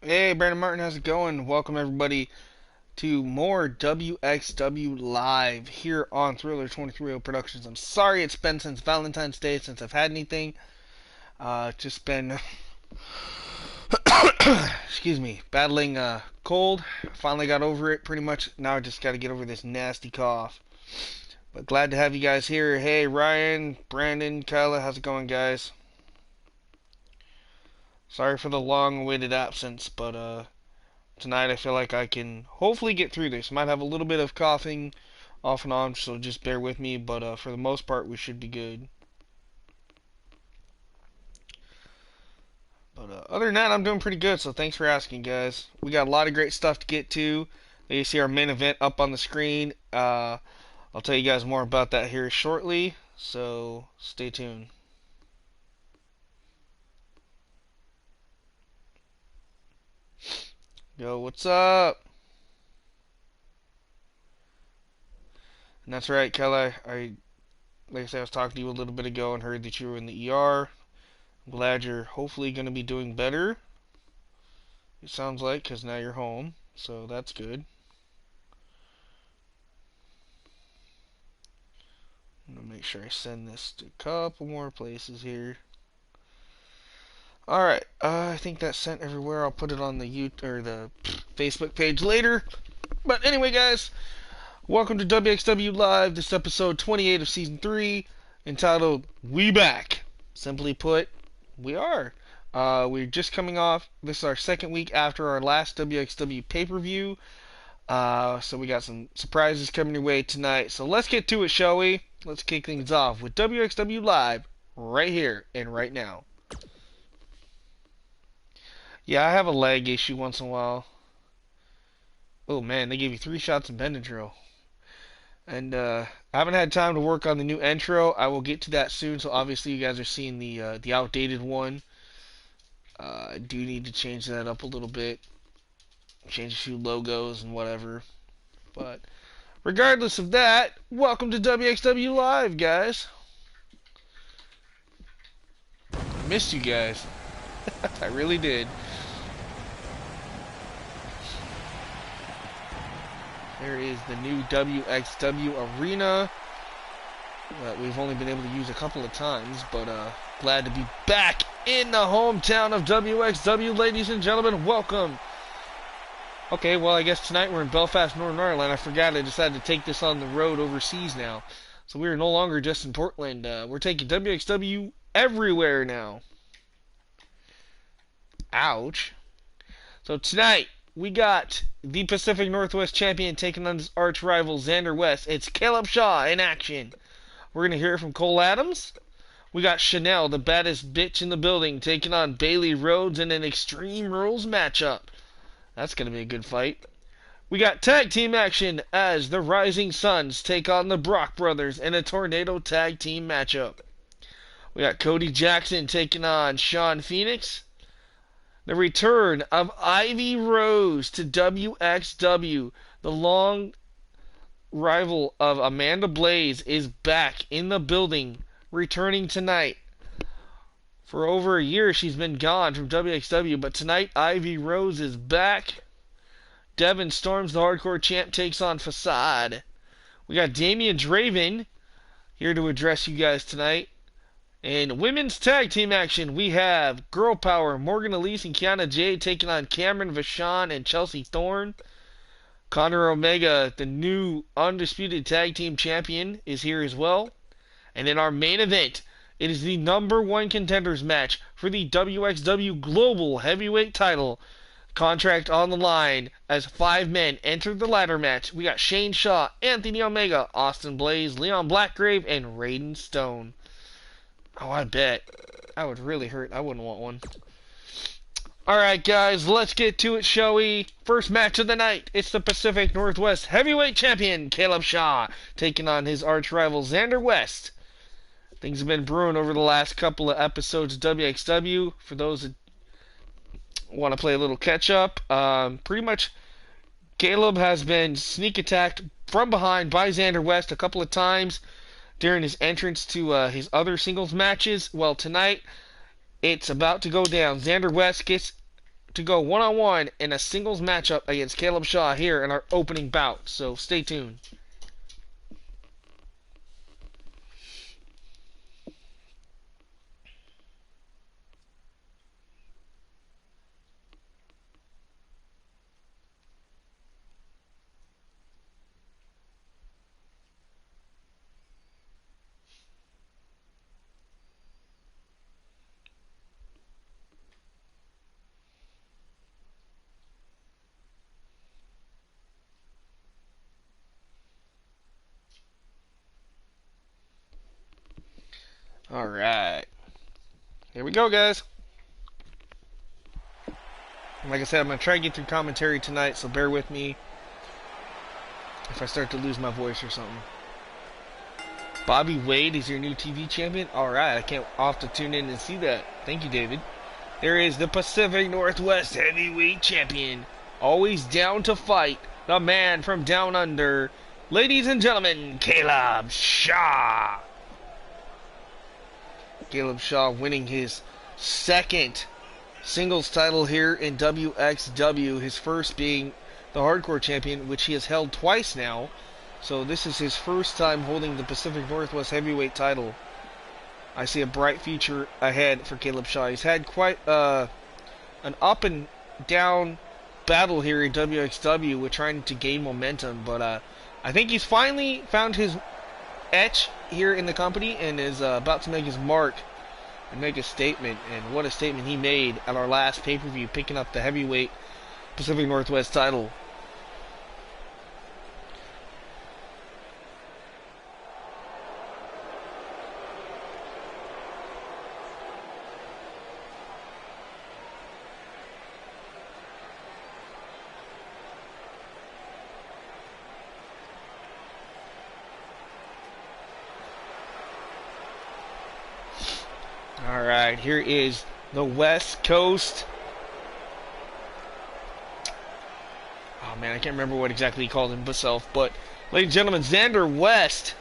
Hey, Brandon Martin, how's it going? Welcome everybody to more WXW Live here on Thriller 23 Productions. I'm sorry it's been since Valentine's Day since I've had anything. Just been, excuse me, battling cold. Finally got over it pretty much. Now I just got to get over this nasty cough. But glad to have you guys here. Hey, Ryan, Brandon, Kyla, how's it going, guys? Sorry for the long-awaited absence, but tonight I feel like I can hopefully get through this. Might have a little bit of coughing off and on, so just bear with me, but for the most part we should be good. But other than that, I'm doing pretty good, so thanks for asking, guys. We got a lot of great stuff to get to. You see our main event up on the screen. I'll tell you guys more about that here shortly, so stay tuned. Yo, what's up? And that's right, Kelly. Like I said, I was talking to you a little bit ago and heard that you were in the ER. I'm glad you're hopefully going to be doing better. It sounds like, because now you're home, so that's good. I'm going to make sure I send this to a couple more places here. Alright, I think that's sent everywhere. I'll put it on the the Facebook page later. But anyway, guys, welcome to WXW Live. This is episode 28 of Season 3, entitled We Back. Simply put, we are. We're just coming off. This is our second week after our last WXW pay-per-view. So we got some surprises coming your way tonight. So let's get to it, shall we? Let's kick things off with WXW Live right here and right now. Yeah, I have a leg issue once in a while. Oh man, they gave you 3 shots of Benadryl. And I haven't had time to work on the new intro. I will get to that soon. So obviously you guys are seeing the outdated one. I do need to change that up a little bit. Change a few logos and whatever. But regardless of that, welcome to WXW Live, guys. I missed you guys. I really did. There is the new WXW arena that we've only been able to use a couple of times, but glad to be back in the hometown of WXW, ladies and gentlemen. Welcome. Okay, well, I guess tonight we're in Belfast, Northern Ireland. I forgot I decided to take this on the road overseas now. So we are no longer just in Portland. We're taking WXW everywhere now. Ouch. So tonight, we got the Pacific Northwest champion taking on his arch rival Xander West. It's Caleb Shaw in action. We're going to hear from Cole Adams. We got Chanel, the baddest bitch in the building, taking on Bailey Rhodes in an Extreme Rules matchup. That's going to be a good fight. We got tag team action as the Rising Suns take on the Brock Brothers in a Tornado tag team matchup. We got Cody Jackson taking on Sean Phoenix. The return of Ivy Rose to WXW. The long rival of Amanda Blaze is back in the building, returning tonight. For over a year, she's been gone from WXW, but tonight Ivy Rose is back. Devin Storms, the Hardcore Champ, takes on Facade. We got Damian Draven here to address you guys tonight. In women's tag team action, we have Girl Power, Morgan Elise and Kiana Jade taking on Cameron Vachon and Chelsea Thorne. Connor Omega, the new undisputed tag team champion, is here as well. And in our main event, it is the #1 contenders match for the WXW Global Heavyweight title. Contract on the line as 5 men enter the ladder match. We got Shane Shaw, Anthony Omega, Austin Blaze, Leon Blackgrave, and Raiden Stone. Oh, I bet. That would really hurt. I wouldn't want one. Alright, guys, let's get to it, shall we? First match of the night. It's the Pacific Northwest Heavyweight Champion, Caleb Shaw, taking on his arch rival, Xander West. Things have been brewing over the last couple of episodes of WXW. For those that want to play a little catch-up, pretty much Caleb has been sneak attacked from behind by Xander West a couple of times during his entrance to his other singles matches. Well, tonight, it's about to go down. Xander West gets to go one-on-one in a singles matchup against Caleb Shaw here in our opening bout. So stay tuned. Alright. Here we go, guys. Like I said, I'm going to try to get through commentary tonight, so bear with me if I start to lose my voice or something. Bobby Wade is your new TV champion? Alright, I'll have to tune in and see that. Thank you, David. There is the Pacific Northwest Heavyweight Champion. Always down to fight. The man from down under. Ladies and gentlemen, Caleb Shaw. Caleb Shaw winning his second singles title here in WXW. His first being the Hardcore Champion, which he has held twice now. So this is his first time holding the Pacific Northwest Heavyweight title. I see a bright future ahead for Caleb Shaw. He's had quite an up and down battle here in WXW with trying to gain momentum, but I think he's finally found his etch here in the company and is about to make his mark and make a statement. And what a statement he made at our last pay-per-view, picking up the heavyweight Pacific Northwest title. Alright, here is the West Coast. Oh man, I can't remember what exactly he called himself, but ladies and gentlemen, Xander West.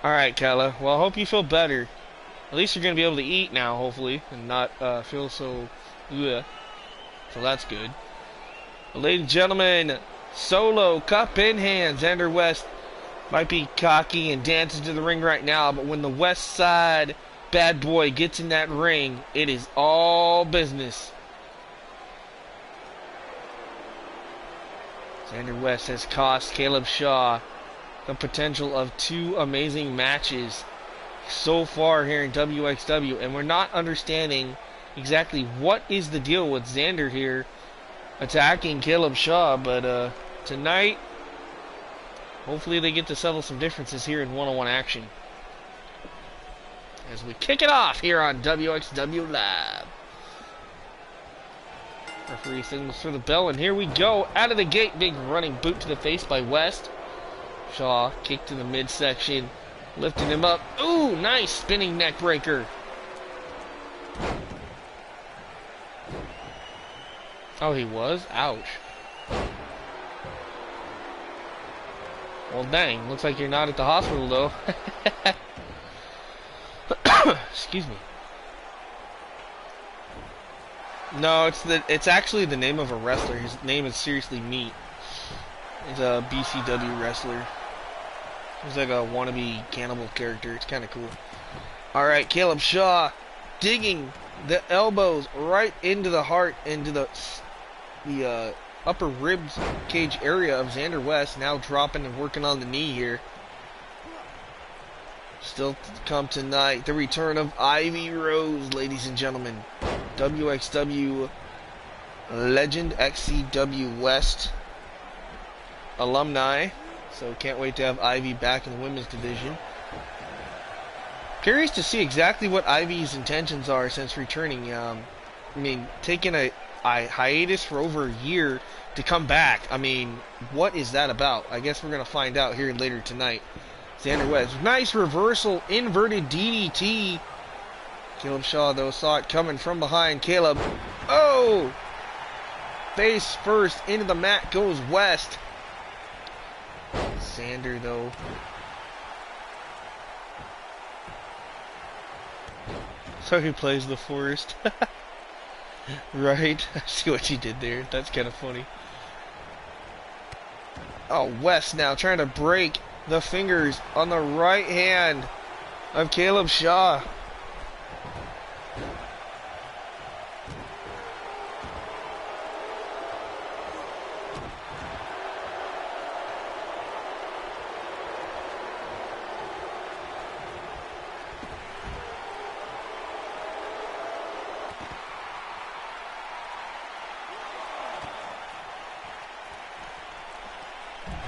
Alright, Kella. Well, I hope you feel better. At least you're going to be able to eat now, hopefully, and not feel so... Ugh. So that's good. But ladies and gentlemen, solo cup in hand. Xander West might be cocky and dancing to the ring right now, but when the West Side bad boy gets in that ring, it is all business. Xander West has cost Caleb Shaw the potential of 2 amazing matches so far here in WXW, and we're not understanding exactly what is the deal with Xander here attacking Caleb Shaw, but tonight hopefully they get to settle some differences here in one-on-one action as we kick it off here on WXW Live. Referee signals for the bell, and here we go. Out of the gate, big running boot to the face by West. Shaw kick to the midsection, lifting him up. Ooh, nice spinning neck breaker. Oh, he was? Ouch. Well, dang. Looks like you're not at the hospital, though. Excuse me. No, it's actually the name of a wrestler. His name is Seriously Meat. He's a BCW wrestler. He's like a wannabe cannibal character. It's kind of cool. Alright, Caleb Shaw digging the elbows right into the heart, into the upper ribs cage area of Xander West. Now dropping and working on the knee here. Still to come tonight, the return of Ivy Rose, ladies and gentlemen. WXW legend, XCW West alumni. So can't wait to have Ivy back in the women's division. Curious to see exactly what Ivy's intentions are since returning. I mean, taking a hiatus for over a year to come back. I mean, what is that about? I guess we're going to find out here later tonight. Xander West. Nice reversal, inverted DDT. Caleb Shaw, though, saw it coming from behind. Caleb. Oh! Face first into the mat goes West. Xander, though. So he plays the forest. Right? I see what you did there. That's kind of funny. Oh, West now trying to break the fingers on the right hand of Caleb Shaw.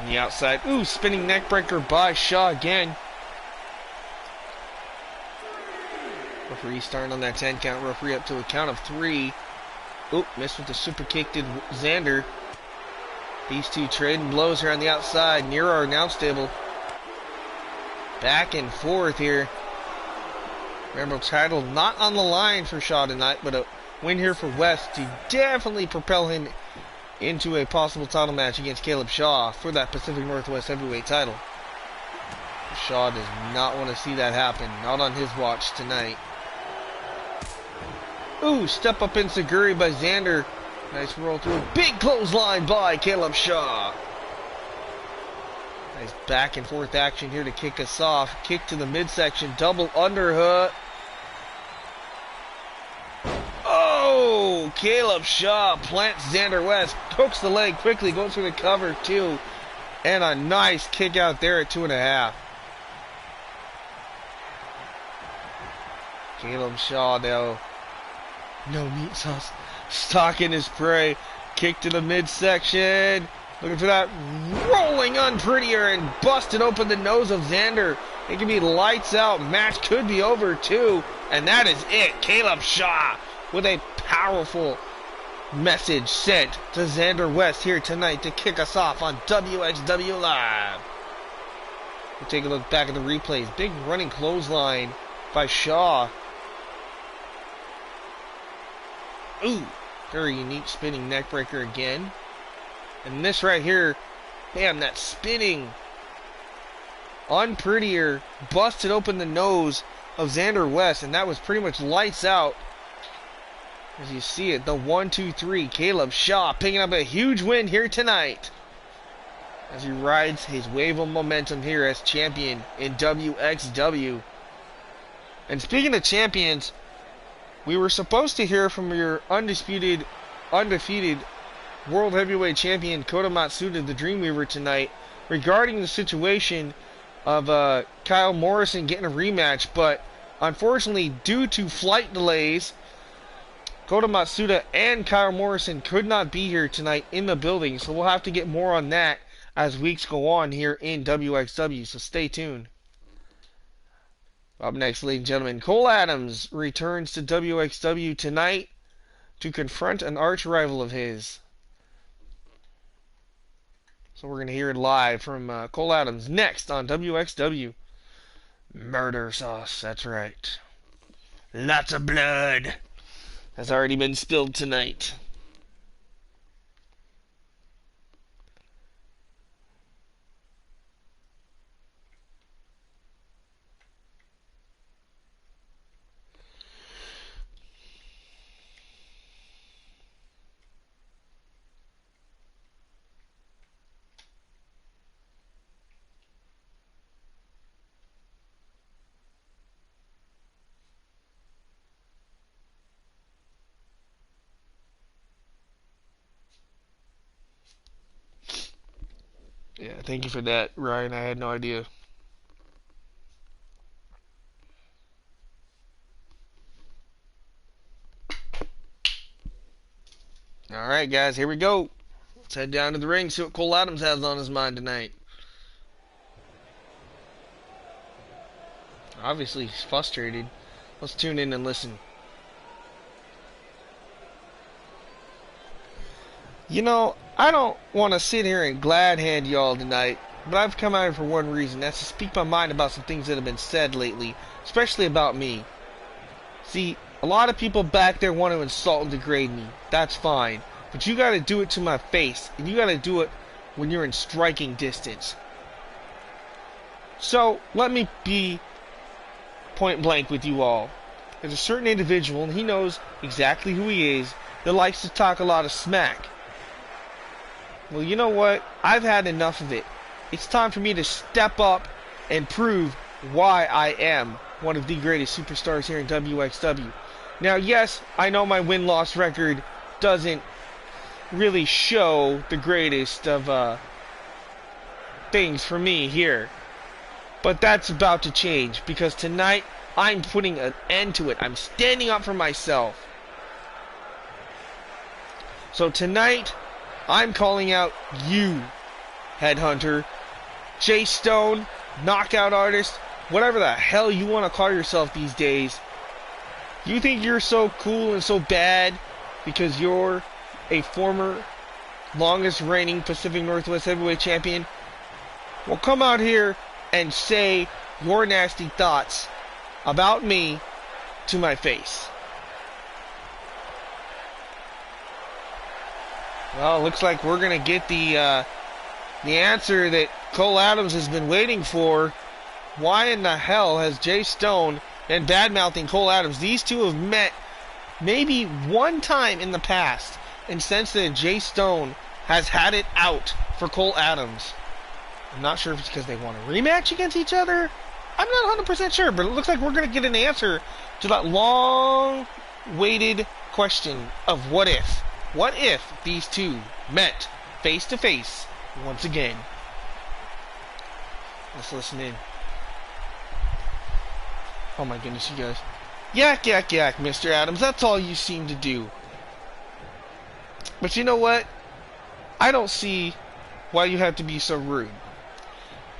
On the outside. Ooh, spinning neckbreaker by Shaw again. Referee starting on that 10 count. Referee up to a count of 3. Oop, missed with the super kick to Xander. These two trading blows here on the outside near our announce table. Back and forth here. Remember, title not on the line for Shaw tonight, but a win here for West to definitely propel him into a possible title match against Caleb Shaw for that Pacific Northwest heavyweight title. Shaw does not want to see that happen. Not on his watch tonight. Ooh, step up in Seguri by Xander. Nice roll through. Big clothesline by Caleb Shaw. Nice back and forth action here to kick us off. Kick to the midsection. Double underhook. Oh, Caleb Shaw plants Xander West. Hooks the leg quickly. Goes for the cover too. And a nice kick out there at 2.5. Caleb Shaw though. No meat sauce. Stalking his prey. Kick to the midsection. Looking for that rolling unprettier and busted open the nose of Xander. It could be lights out. Match could be over too. And that is it. Caleb Shaw with a powerful message sent to Xander West here tonight to kick us off on WXW Live. We'll take a look back at the replays. Big running clothesline by Shaw. Ooh, very unique spinning neckbreaker again. And this right here, damn, that spinning unprettier busted open the nose of Xander West, and that was pretty much lights out. As you see it, the 1, 2, 3, Caleb Shaw picking up a huge win here tonight as he rides his wave of momentum here as champion in WXW. And speaking of champions, we were supposed to hear from your undefeated World Heavyweight Champion Kota Matsuda, the Dreamweaver, tonight regarding the situation of Kyle Morrison getting a rematch, but unfortunately, due to flight delays, Kota Matsuda and Kyle Morrison could not be here tonight in the building, so we'll have to get more on that as weeks go on here in WXW, so stay tuned. Up next, ladies and gentlemen, Cole Adams returns to WXW tonight to confront an arch rival of his. So we're going to hear it live from Cole Adams next on WXW. Murder sauce, that's right. Lots of blood has already been spilled tonight. Yeah, thank you for that, Ryan. I had no idea. Alright, guys, here we go. Let's head down to the ring, see what Cole Adams has on his mind tonight. Obviously, he's frustrated. Let's tune in and listen. You know, I don't want to sit here and glad hand y'all tonight, but I've come out here for one reason. That's to speak my mind about some things that have been said lately, especially about me. See, a lot of people back there want to insult and degrade me. That's fine. But you got to do it to my face, and you got to do it when you're in striking distance. So, let me be point blank with you all. there's a certain individual, and he knows exactly who he is, that likes to talk a lot of smack. Well, you know what? I've had enough of it. It's time for me to step up and prove why I am one of the greatest superstars here in WXW. Now, yes, I know my win-loss record doesn't really show the greatest of things for me here. But that's about to change, because tonight I'm putting an end to it. I'm standing up for myself. So tonight, I'm calling out you, Headhunter, Jay Stone, Knockout Artist, whatever the hell you want to call yourself these days. You think you're so cool and so bad because you're a former longest reigning Pacific Northwest Heavyweight Champion? Well, come out here and say your nasty thoughts about me to my face. Well, it looks like we're going to get the answer that Cole Adams has been waiting for. Why in the hell has Jay Stone and bad-mouthing Cole Adams? These two have met maybe one time in the past. And since then, Jay Stone has had it out for Cole Adams. I'm not sure if it's because they want a rematch against each other. I'm not 100% sure, but it looks like we're going to get an answer to that long-waited question of what if. What if these two met face-to-face once again? Let's listen in. Oh my goodness, you guys. Yak, yak, yak, Mr. Adams. That's all you seem to do. But you know what? I don't see why you have to be so rude.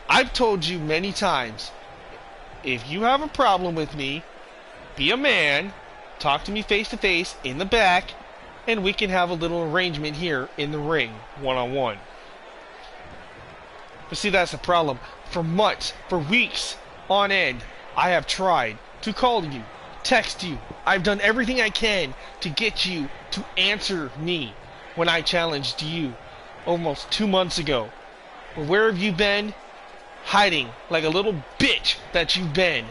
I've told you many times, if you have a problem with me, be a man, talk to me face to face in the back, and we can have a little arrangement here in the ring, one-on-one. But see, that's the problem. For months, for weeks on end, I have tried to call you, text you. I've done everything I can to get you to answer me when I challenged you almost 2 months ago. Well, where have you been? Hiding like a little bitch that you've been.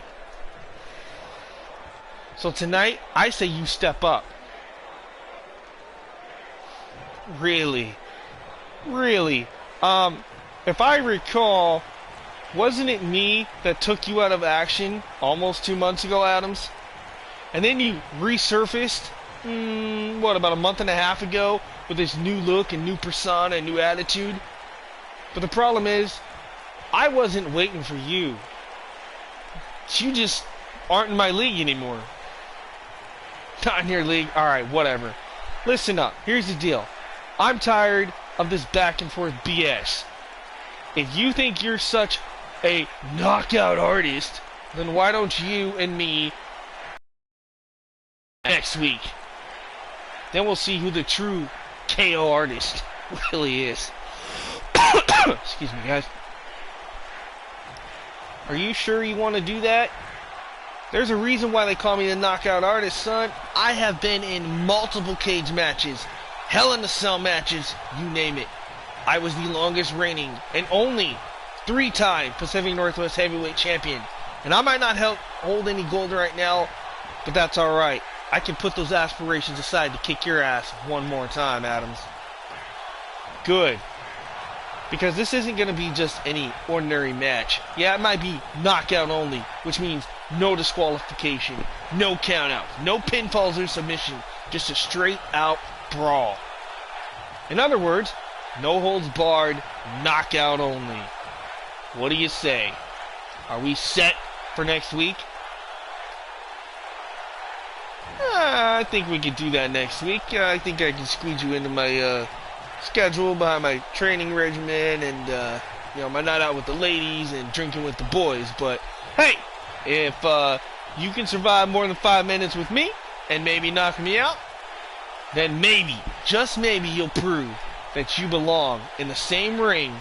So tonight, I say you step up. Really? Really? If I recall, wasn't it me that took you out of action almost 2 months ago, Adams? And then you resurfaced, about a month and a half ago with this new look and new persona and new attitude? But the problem is, I wasn't waiting for you. You just aren't in my league anymore. Not in your league? Alright, whatever. Listen up. Here's the deal. I'm tired of this back and forth BS. If you think you're such a knockout artist, then why don't you and me next week? Then we'll see who the true KO artist really is. Excuse me, guys. Are you sure you want to do that? There's a reason why they call me the knockout artist, son. I have been in multiple cage matches, Hell in a Cell matches, you name it. I was the longest reigning and only 3-time Pacific Northwest Heavyweight Champion. And I might not hold any gold right now, but that's alright. I can put those aspirations aside to kick your ass one more time, Adams. Good. Because this isn't going to be just any ordinary match. Yeah, it might be knockout only, which means no disqualification, no countouts, no pinfalls or submission, just a straight-out brawl. In other words, no holds barred, knockout only. What do you say? Are we set for next week? I think we could do that next week. I think I can squeeze you into my schedule behind my training regimen and my night out with the ladies and drinking with the boys. But hey, if you can survive more than 5 minutes with me and maybe knock me out, then maybe, just maybe, you'll prove that you belong in the same ring,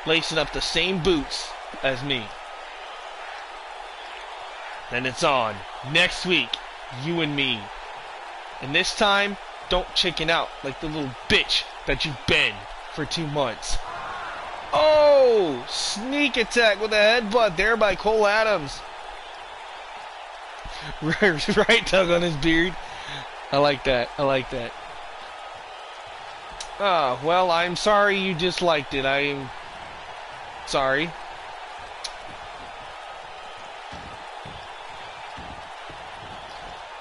lacing up the same boots as me. Then it's on. Next week, you and me. And this time, don't chicken out like the little bitch that you've been for 2 months. Oh! Sneak attack with a headbutt there by Cole Adams. Right tug on his beard. I like that. I like that. Oh, well, I'm sorry you disliked it. I'm sorry.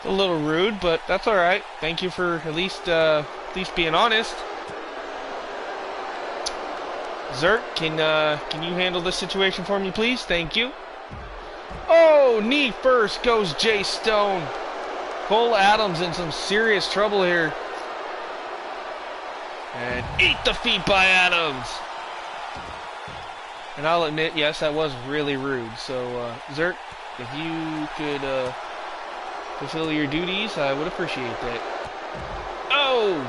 A little rude, but that's alright. Thank you for at least being honest. Zerk, can you handle this situation for me, please? Thank you. Oh, knee first goes Jay Stone. Cole Adams in some serious trouble here. And eat the feet by Adams. And I'll admit, yes, that was really rude. So, Zerk, if you could fulfill your duties, I would appreciate that. Oh!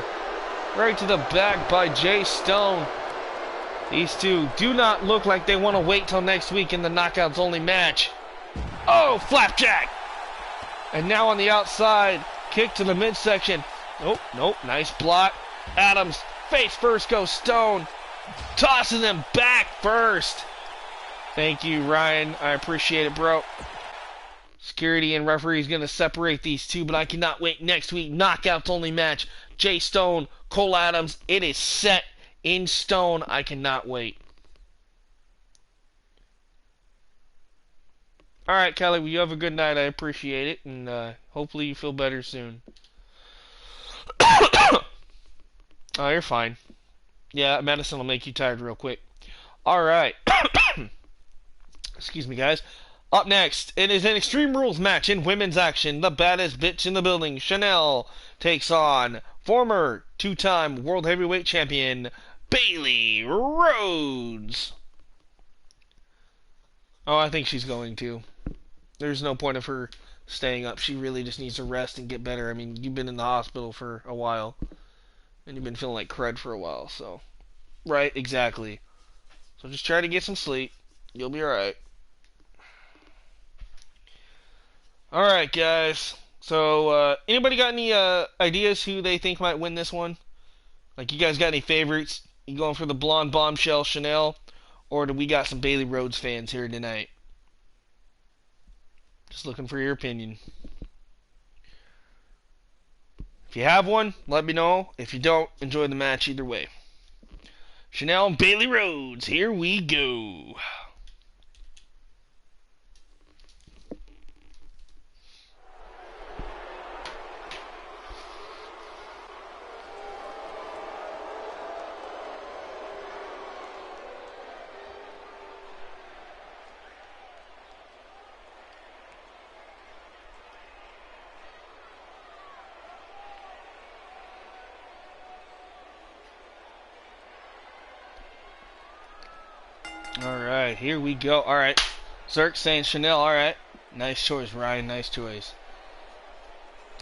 Right to the back by Jay Stone. These two do not look like they want to wait till next week in the Knockouts Only match. Oh, flapjack! And now on the outside, kick to the midsection. Nope, nope, nice block. Adams, face first goes Stone. Tossing them back first. Thank you, Ryan. I appreciate it, bro. Security and referee is going to separate these two, but I cannot wait next week. Knockouts Only match. Jay Stone, Cole Adams. It is set in stone. I cannot wait. Alright, Kelly, well, you have a good night. I appreciate it, and hopefully you feel better soon. Oh, you're fine. Yeah, medicine will make you tired real quick. Alright. Excuse me, guys. Up next, it is an Extreme Rules match in women's action. The baddest bitch in the building, Chanel, takes on former two-time World Heavyweight Champion, Bailey Rhodes. Oh, I think she's going to. There's no point of her staying up. She really just needs to rest and get better. I mean, you've been in the hospital for a while. And you've been feeling like crud for a while, so. Right, exactly. So just try to get some sleep. You'll be alright. Alright, guys. So, anybody got any ideas who they think might win this one? Like, you guys got any favorites? You going for the blonde bombshell Chanel? Or do we got some Bailey Rhodes fans here tonight? Just looking for your opinion. If you have one, let me know. If you don't, enjoy the match either way. Chanel and Bailey Rhodes, here we go. Alright, here we go. Alright. Zerk saying Chanel. Alright. Nice choice, Ryan. Nice choice.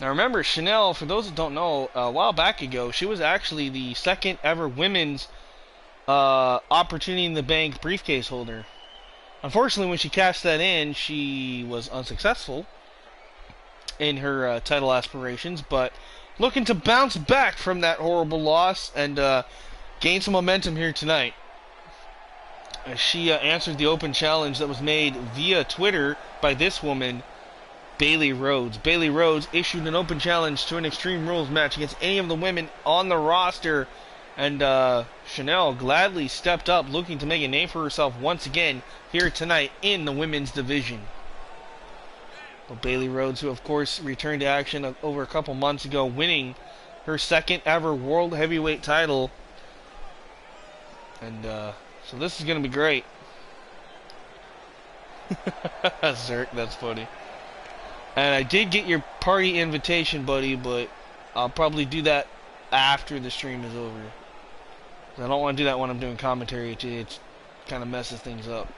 Now remember, Chanel, for those that don't know, a while back ago, she was actually the second ever women's Opportunity in the Bank briefcase holder. Unfortunately, when she cashed that in, she was unsuccessful in her title aspirations, but looking to bounce back from that horrible loss and gain some momentum here tonight. She answered the open challenge that was made via Twitter by this woman, Bailey Rhodes. Bailey Rhodes issued an open challenge to an Extreme Rules match against any of the women on the roster, and Chanel gladly stepped up, looking to make a name for herself once again here tonight in the women's division. But Bailey Rhodes, who of course returned to action over a couple months ago, winning her second ever World Heavyweight title, and so this is going to be great. Zerk, that's funny. And I did get your party invitation, buddy, but I'll probably do that after the stream is over. I don't want to do that when I'm doing commentary. It kind of messes things up.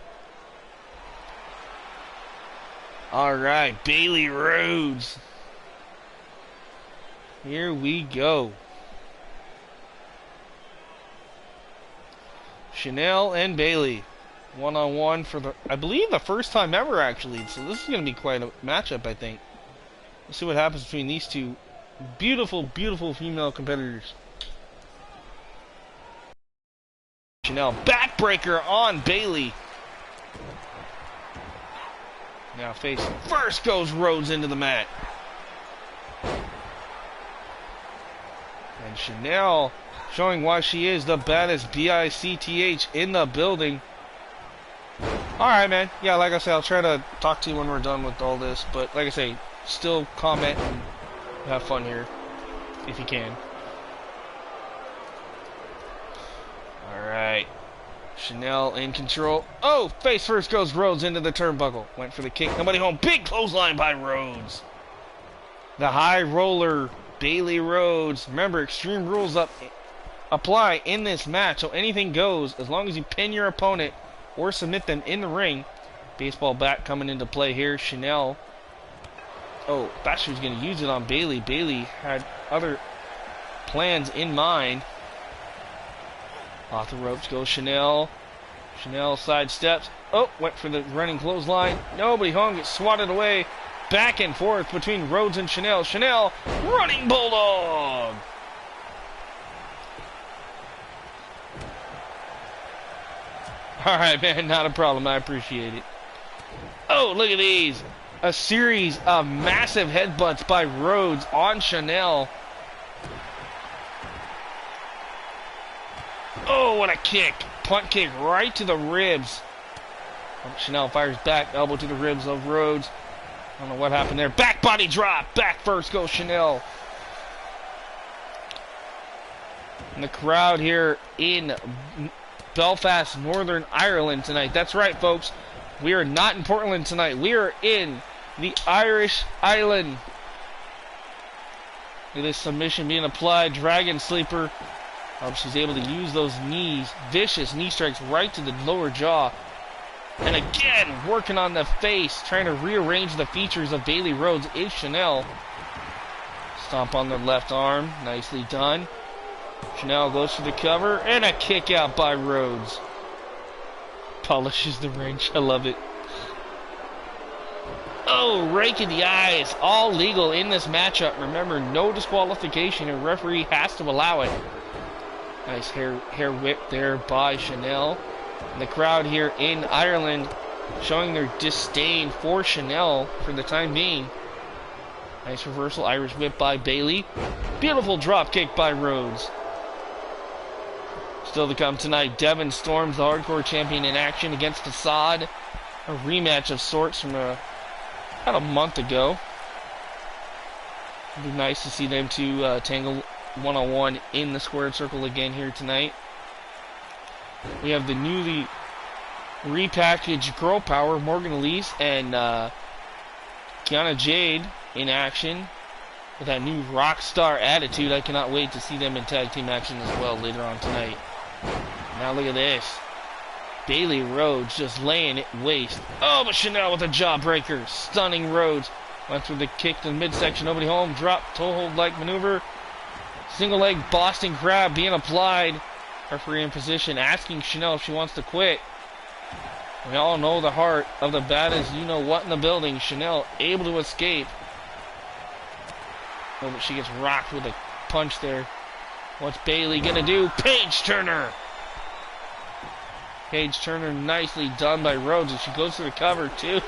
Alright, Bailey Rhodes. Here we go. Chanel and Bailey, one-on-one for the, I believe, the first time ever, actually. So this is going to be quite a matchup, I think. Let's see what happens between these two beautiful, beautiful female competitors. Chanel, backbreaker on Bailey. Now face first goes Rhodes into the mat. And Chanel showing why she is the baddest BICTH in the building. Alright, man. Yeah, like I said, I'll try to talk to you when we're done with all this. But like I say, still comment and have fun here if you can. Alright. Chanel in control. Oh, face first goes Rhodes into the turnbuckle. Went for the kick. Nobody home. Big clothesline by Rhodes. The high roller, Bayley Rhodes. Remember, extreme rules apply in this match, so anything goes as long as you pin your opponent or submit them in the ring. Baseball bat coming into play here. Chanel. Oh, thought she was going to use it on Bayley. Bayley had other plans in mind. Off the ropes goes Chanel. Chanel sidesteps. Oh, went for the running clothesline. Nobody hung. Gets swatted away. Back and forth between Rhodes and Chanel. Chanel, running bulldog. Alright, man, not a problem. I appreciate it. Oh, look at these. A series of massive headbutts by Rhodes on Chanel. Oh, what a kick. Punt kick right to the ribs. Chanel fires back. Elbow to the ribs of Rhodes. I don't know what happened there. Back body drop. Back first goes Chanel. And the crowd here in Belfast, Northern Ireland tonight. That's right, folks. We are not in Portland tonight. We are in the Irish Island. Look at this submission being applied. Dragon sleeper. She's able to use those knees. Vicious knee strikes right to the lower jaw. And again, working on the face. Trying to rearrange the features of Bayley Rhodes is Chanel. Stomp on the left arm. Nicely done. Chanel goes for the cover. And a kick out by Rhodes. Polishes the wrench. I love it. Oh, rake in the eyes. All legal in this matchup. Remember, no disqualification. A referee has to allow it. Nice hair whip there by Chanel. And the crowd here in Ireland showing their disdain for Chanel for the time being. Nice reversal. Irish whip by Bayley. Beautiful drop kick by Rhodes. Still to come tonight, Devon Storms, the hardcore champion, in action against Facade. A rematch of sorts from about a month ago. It'd be nice to see them two tangle one-on-one in the squared circle again here tonight. We have the newly repackaged Girl Power, Morgan Elise and Kiana Jade in action with that new rock star attitude. I cannot wait to see them in tag team action as well later on tonight. Now look at this. Bayley Rhodes just laying it waste. Oh, but Chanel with a jawbreaker. Stunning Rhodes. Went through the kick to the midsection. Nobody home. Drop toe hold like maneuver. Single leg Boston Crab being applied. Referee in position asking Chanel if she wants to quit. We all know the heart of the baddest you know what in the building. Chanel able to escape. Oh, but she gets rocked with a punch there. What's Bayley gonna do? Page Turner. Page Turner nicely done by Rhodes, and she goes to the cover too.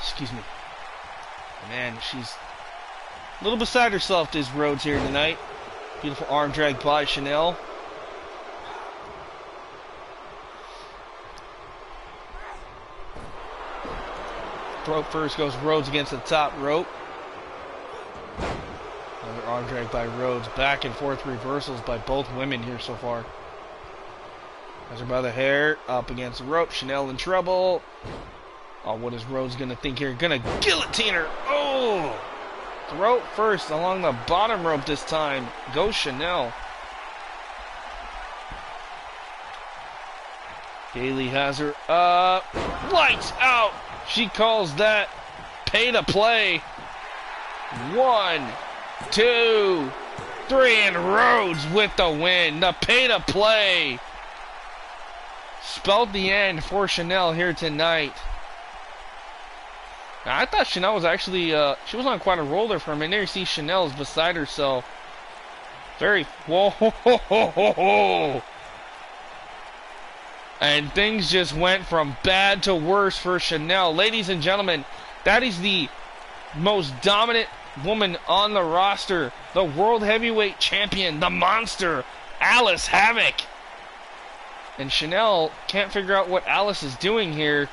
Excuse me. Man, she's a little beside herself, this Rhodes here tonight. Beautiful arm drag by Chanel. Throat first goes Rhodes against the top rope. Another arm drag by Rhodes. Back and forth reversals by both women here so far. Has her by the hair. Up against the rope. Chanel in trouble. Oh, what is Rhodes going to think here? Going to guillotine her. Oh! Throat first along the bottom rope this time. Go Chanel. Bayley has her up. Lights out. She calls that pay to play. 1, 2, 3, and Rhodes with the win. The pay to play. Spelled the end for Chanel here tonight. Now, I thought Chanel was actually, she was on quite a roll there for a minute. There you see Chanel is beside herself. Very, whoa, ho, ho, ho, ho, ho. And things just went from bad to worse for Chanel. Ladies and gentlemen, that is the most dominant woman on the roster. The World Heavyweight Champion, the monster, Alice Havoc. And Chanel can't figure out what Alice is doing here.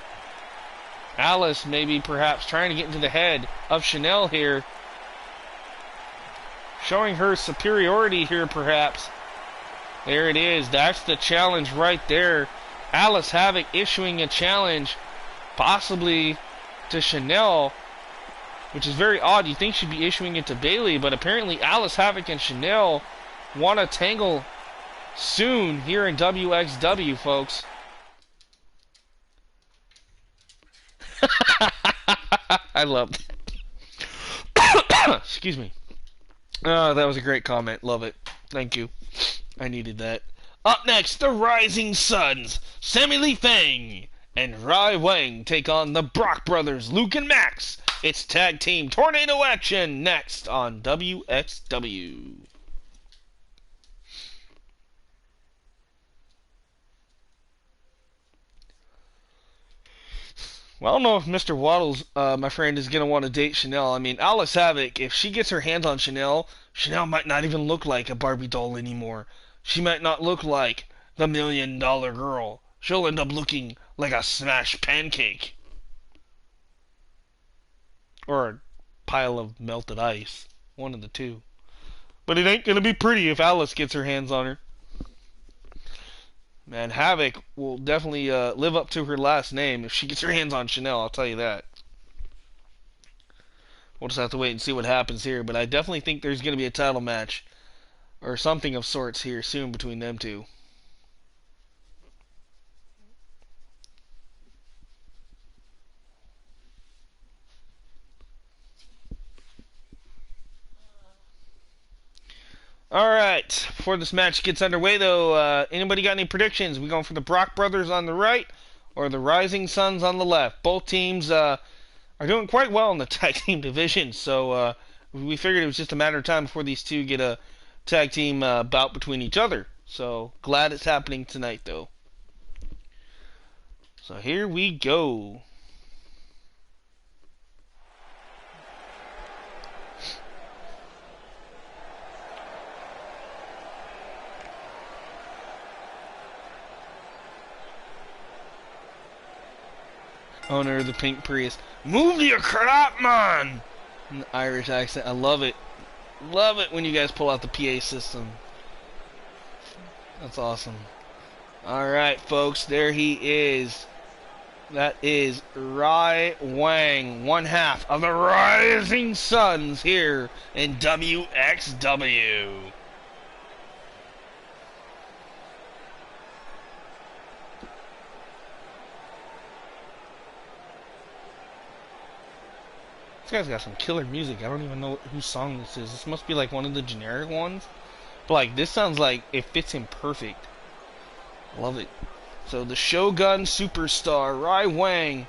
Alice maybe perhaps trying to get into the head of Chanel here. Showing her superiority here perhaps. There it is. That's the challenge right there. Alice Havoc issuing a challenge possibly to Chanel, which is very odd. You think she'd be issuing it to Bayley, but apparently Alice Havoc and Chanel want to tangle soon here in WXW, folks. I love that. Excuse me. Oh, that was a great comment. Love it. Thank you. I needed that. Up next, the Rising Suns, Sammy Lee Fang and Rai Wang take on the Brock Brothers, Luke and Max. It's tag team tornado action next on WXW. Well, I don't know if Mr. Waddles, my friend, is going to want to date Chanel. I mean, Alice Havoc, if she gets her hands on Chanel, Chanel might not even look like a Barbie doll anymore. She might not look like the $1 Million Girl. She'll end up looking like a smashed pancake. Or a pile of melted ice. One of the two. But it ain't going to be pretty if Alice gets her hands on her. Man, Havoc will definitely live up to her last name if she gets her hands on Chanel, I'll tell you that. We'll just have to wait and see what happens here, but I definitely think there's going to be a title match or something of sorts here soon between them two. Alright, before this match gets underway though, anybody got any predictions? We going for the Brock Brothers on the right or the Rising Suns on the left? Both teams are doing quite well in the tag team division, so we figured it was just a matter of time before these two get a tag team bout between each other. So glad it's happening tonight though. So here we go. Owner of the pink Prius. Move your crap, man! In the Irish accent. I love it. Love it when you guys pull out the PA system. That's awesome. Alright, folks. There he is. That is Rai Wang. One half of the Rising Suns here in WXW. This guy's got some killer music. I don't even know whose song this is. This must be like one of the generic ones. But like this sounds like it fits him perfect. Love it. So the Shogun superstar Rai Wang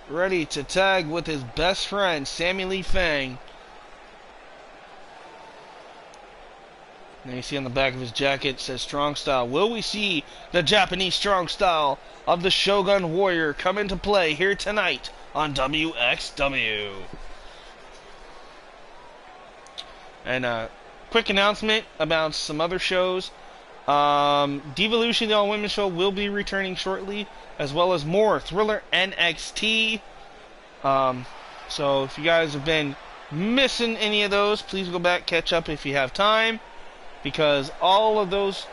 ready to tag with his best friend Sammy Lee Fang. And you see on the back of his jacket it says Strong Style. Will we see the Japanese Strong Style of the Shogun Warrior come into play here tonight on WXW? And a quick announcement about some other shows. Divalution, the all-women's show, will be returning shortly, as well as more Thriller NXT. So if you guys have been missing any of those, please go back, catch up if you have time, because all of those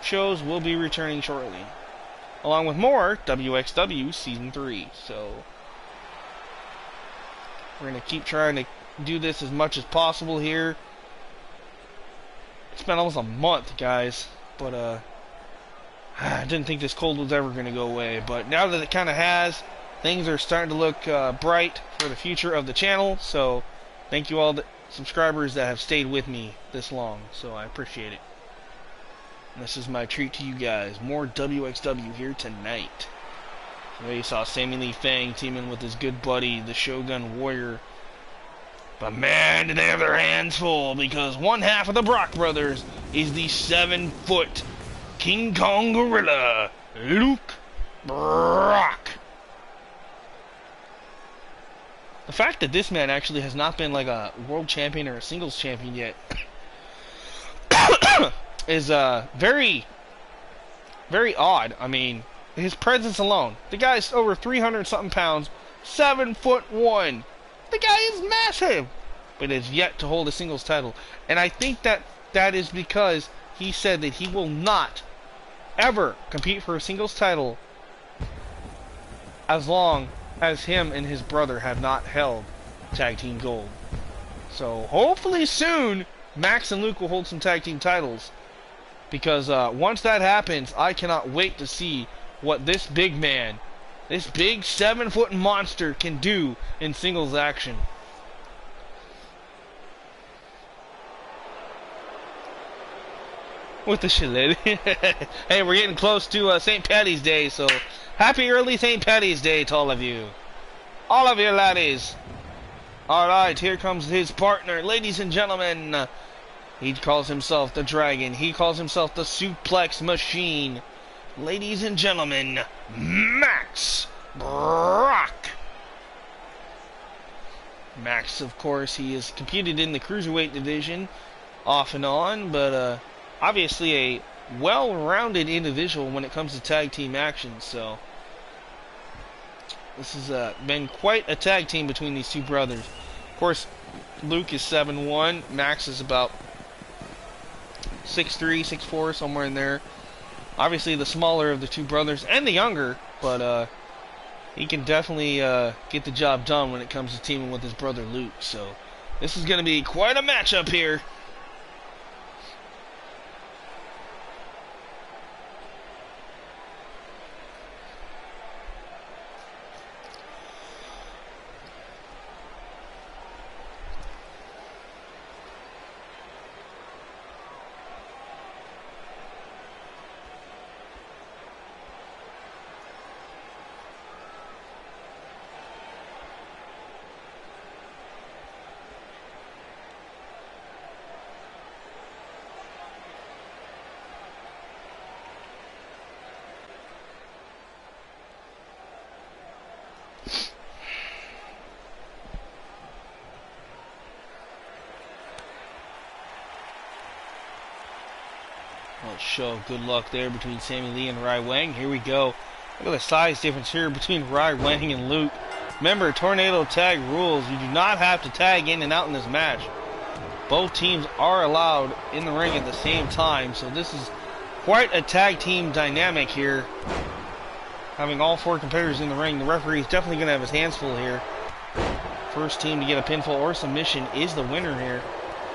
shows will be returning shortly, along with more WXW Season 3. So we're going to keep trying to do this as much as possible here. It's been almost a month, guys, but I didn't think this cold was ever going to go away, but now that it kind of has, things are starting to look bright for the future of the channel. So thank you all the subscribers that have stayed with me this long, so I appreciate it. And this is my treat to you guys. More WXW here tonight. So you saw Sammy Lee Fang teaming with his good buddy, the Shogun Warrior. But man, did they have their hands full, because one half of the Brock Brothers is the 7-foot King Kong Gorilla, Luke Brock. The fact that this man actually has not been like a world champion or a singles champion yet is very, very odd. I mean, his presence alone. The guy's over 300 something pounds, 7'1". The guy is massive, but has yet to hold a singles title. And I think that is because he said that he will not ever compete for a singles title as long as him and his brother have not held tag team gold. So hopefully soon Max and Luke will hold some tag team titles, because once that happens, I cannot wait to see what this big man, this big 7-foot monster, can do in singles action. With the shillelagh. Hey, we're getting close to St. Patty's Day, so happy early St. Patty's Day to all of you. All of you laddies. Alright, here comes his partner. Ladies and gentlemen, he calls himself the Dragon. He calls himself the Suplex Machine. Ladies and gentlemen, Max Brock. Max, of course, he has competed in the Cruiserweight division off and on, but obviously a well-rounded individual when it comes to tag team action. So this has been quite a tag team between these two brothers. Of course, Luke is 7'1", Max is about 6'3", 6'4", somewhere in there. Obviously the smaller of the two brothers, and the younger, but he can definitely get the job done when it comes to teaming with his brother Luke. So this is going to be quite a matchup here. Let's show good luck there between Sammy Lee and Rai Wang. Here we go. Look at the size difference here between Rai Wang and Luke. Remember, tornado tag rules. You do not have to tag in and out in this match. Both teams are allowed in the ring at the same time, so this is quite a tag team dynamic here. Having all four competitors in the ring, the referee is definitely going to have his hands full here. First team to get a pinfall or submission is the winner here.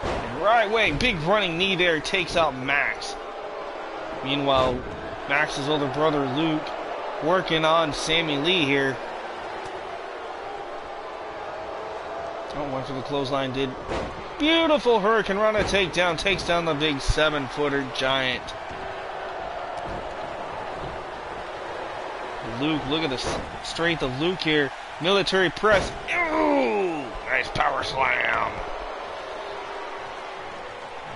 And Rai Wang, big running knee there, takes out Max. Meanwhile, Max's older brother Luke working on Sammy Lee here. Oh, went for the clothesline, did. Beautiful Hurricane Rana takedown, takes down the big 7-footer giant. Luke, look at the strength of Luke here. Military press. Ooh, nice power slam.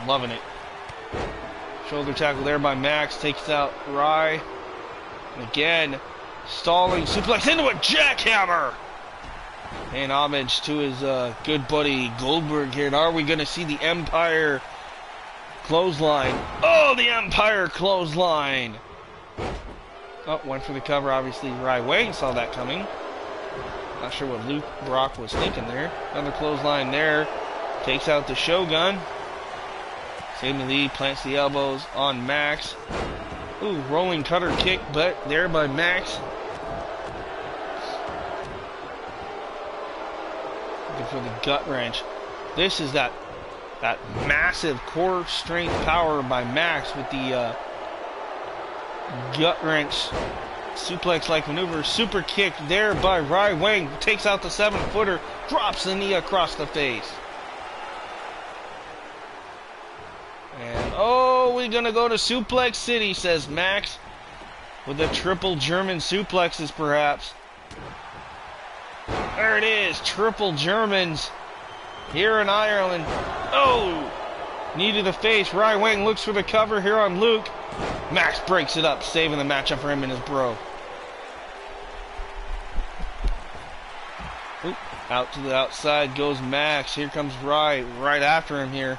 Loving it. Shoulder tackle there by Max, takes out Rai. And again, stalling suplex into a jackhammer. And homage to his good buddy Goldberg here. And are we going to see the Empire clothesline? Oh, the Empire clothesline. Oh, went for the cover. Obviously, Rai Wang saw that coming. Not sure what Luke Brock was thinking there. Another clothesline there. Takes out the Shogun. Sammy Lee plants the elbows on Max. Ooh, rolling cutter kick, but there by Max. Looking for the gut wrench. This is that massive core strength power by Max with the gut wrench suplex-like maneuver. Super kick there by Rai Wang. Takes out the 7-footer. Drops the knee across the face. And, oh, we're going to go to Suplex City, says Max. With the triple German suplexes, perhaps. There it is. Triple Germans here in Ireland. Oh! Knee to the face. Rai Wang looks for the cover here on Luke. Max breaks it up, saving the matchup for him and his bro. Oop, out to the outside goes Max. Here comes right after him here.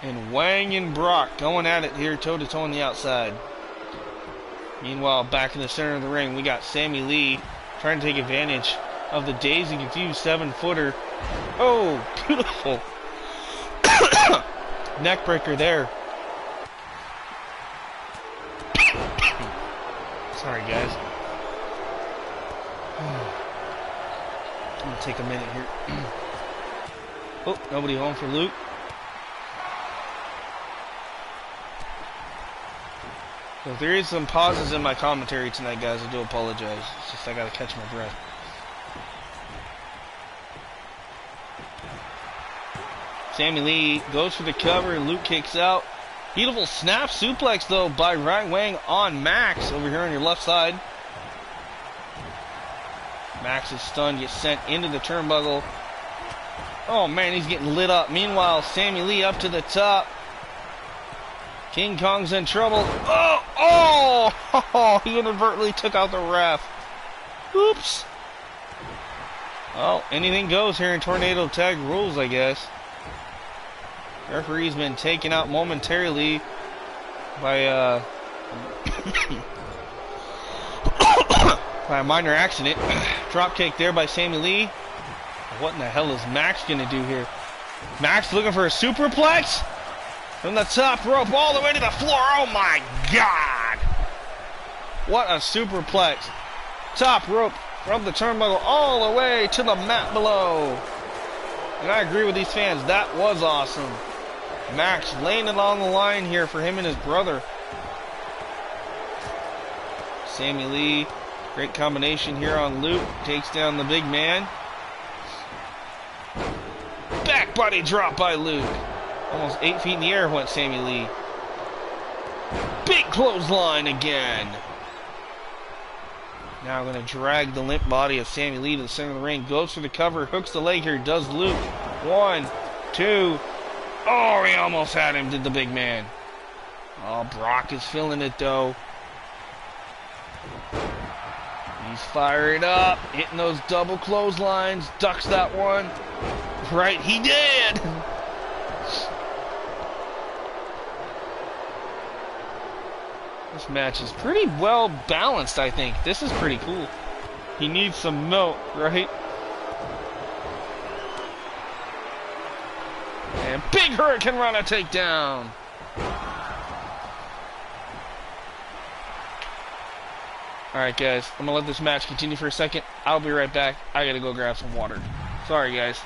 And Wang and Brock going at it here, toe-to-toe on the outside. Meanwhile, back in the center of the ring, we got Sammy Lee trying to take advantage of the dazed and confused 7-footer. Oh, beautiful. Neckbreaker there. Sorry, guys. I'm going to take a minute here. Oh, nobody home for Luke. So if there is some pauses in my commentary tonight, guys, I do apologize. It's just I gotta catch my breath. Sammy Lee goes for the cover. Luke kicks out. Beautiful snap suplex, though, by Right Wang on Max over here on your left side. Max is stunned, gets sent into the turnbuckle. Oh, man, he's getting lit up. Meanwhile, Sammy Lee up to the top. King Kong's in trouble. Oh, he inadvertently took out the ref. Oops. Oh, anything goes here in Tornado Tag rules, I guess. Referee's been taken out momentarily by by a minor accident. Drop kick there by Sammy Lee. What in the hell is Max gonna do here? Max looking for a superplex? From the top rope all the way to the floor. Oh my God! What a superplex. Top rope from the turnbuckle all the way to the mat below. And I agree with these fans. That was awesome. Max laying it on the line here for him and his brother. Sammy Lee. Great combination here on Luke. Takes down the big man. Back body drop by Luke. Almost 8 feet in the air went Sammy Lee. Big clothesline again. Now I'm going to drag the limp body of Sammy Lee to the center of the ring. Goes for the cover. Hooks the leg here. Does Luke. 1, 2. Oh, he almost had him, did the big man. Oh, Brock is feeling it, though. He's fired up. Hitting those double clotheslines. Ducks that one. Right, he did. This match is pretty well balanced, I think. This is pretty cool. He needs some milk, right? And big Hurricane Rana takedown. Alright, guys. I'm going to let this match continue for a second. I'll be right back. I got to go grab some water. Sorry, guys.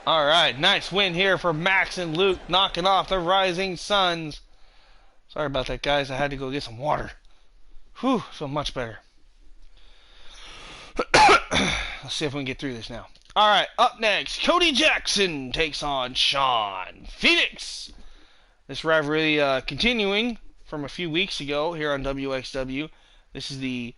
Alright, nice win here for Max and Luke, knocking off the Rising Suns. Sorry about that, guys. I had to go get some water. Whew, feel much better. Let's see if we can get through this now. Alright, up next, Cody Jackson takes on Sean Phoenix. This rivalry continuing from a few weeks ago here on WXW. This is the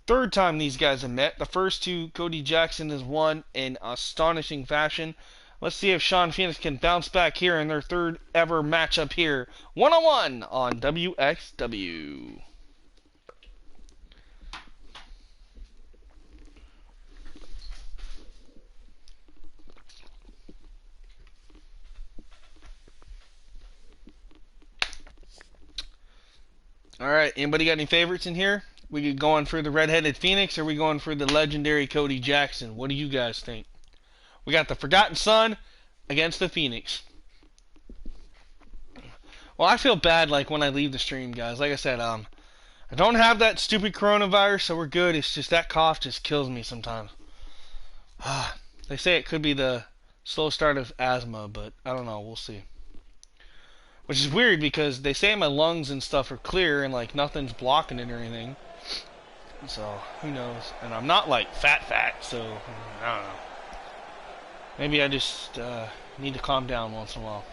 third time these guys have met. The first two, Cody Jackson has won in astonishing fashion. Let's see if Sean Phoenix can bounce back here in their third ever matchup here, one-on-one on WXW. Alright, anybody got any favorites in here? We going for the redheaded Phoenix, or are we going for the legendary Cody Jackson? What do you guys think? We got the Forgotten Son against the Phoenix. Well, I feel bad like when I leave the stream, guys. Like I said, I don't have that stupid coronavirus, so we're good. It's just that cough just kills me sometimes. They say it could be the slow start of asthma, but I don't know. We'll see. Which is weird because they say my lungs and stuff are clear and like nothing's blocking it or anything. So, who knows? And I'm not like fat, so I don't know. Maybe I just need to calm down once in a while.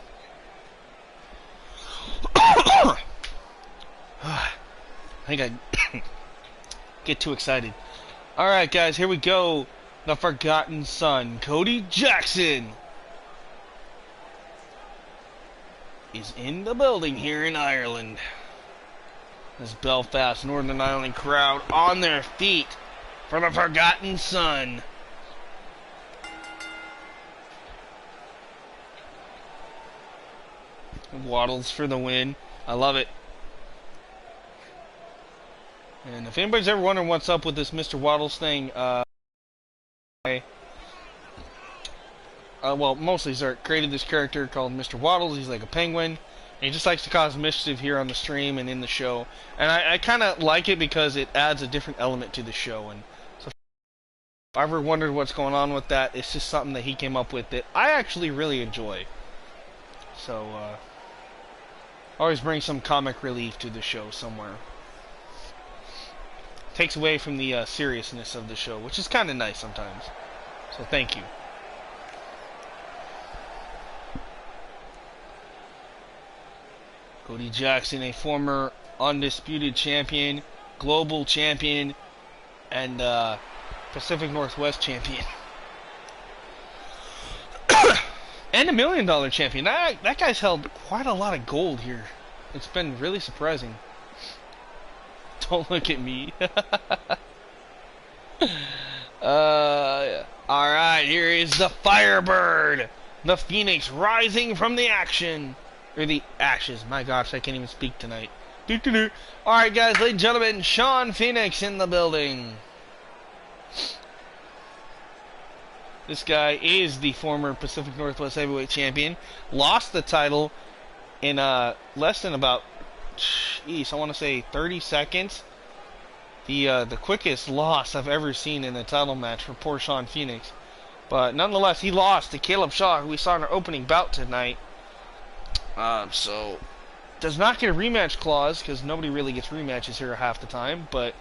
I think I get too excited. Alright, guys, here we go. The Forgotten Son, Cody Jackson, is in the building here in Ireland. This Belfast, Northern Ireland crowd on their feet for the Forgotten Son. Waddles for the win. I love it. And if anybody's ever wondering what's up with this Mr. Waddles thing, well, mostly Zerk created this character called Mr. Waddles. He's like a penguin. And he just likes to cause mischief here on the stream and in the show. And I kind of like it because it adds a different element to the show. And so if I ever wondered what's going on with that, it's just something that he came up with that I actually really enjoy. So, always bring some comic relief to the show somewhere. Takes away from the seriousness of the show, which is kind of nice sometimes. So thank you. Cody Jackson, a former undisputed champion, global champion, and Pacific Northwest champion. And $1 million champion. That guy's held quite a lot of gold here. It's been really surprising. Don't look at me. Alright, here is the Firebird. The Phoenix rising from the action. Or the ashes. My gosh, I can't even speak tonight. Alright, guys, ladies and gentlemen, Sean Phoenix in the building. This guy is the former Pacific Northwest Heavyweight Champion. Lost the title in less than about, I want to say 30 seconds. The quickest loss I've ever seen in a title match for poor Sean Phoenix. But nonetheless, he lost to Caleb Shaw, who we saw in our opening bout tonight. So does not get a rematch clause because nobody really gets rematches here half the time. But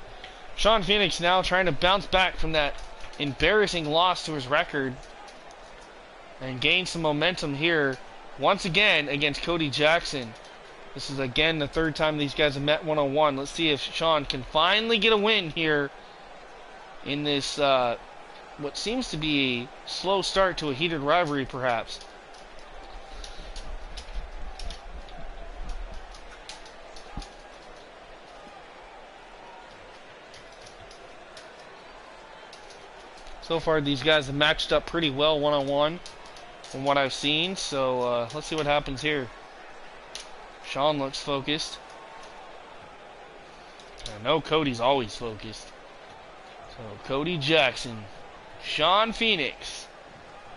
Sean Phoenix now trying to bounce back from that embarrassing loss to his record and gain some momentum here once again against Cody Jackson. This is again the third time these guys have met one-on-one. Let's see if Sean can finally get a win here in this what seems to be a slow start to a heated rivalry perhaps. So far, these guys have matched up pretty well one-on-one from what I've seen. So, let's see what happens here. Sean looks focused. I know Cody's always focused. So, Cody Jackson, Sean Phoenix.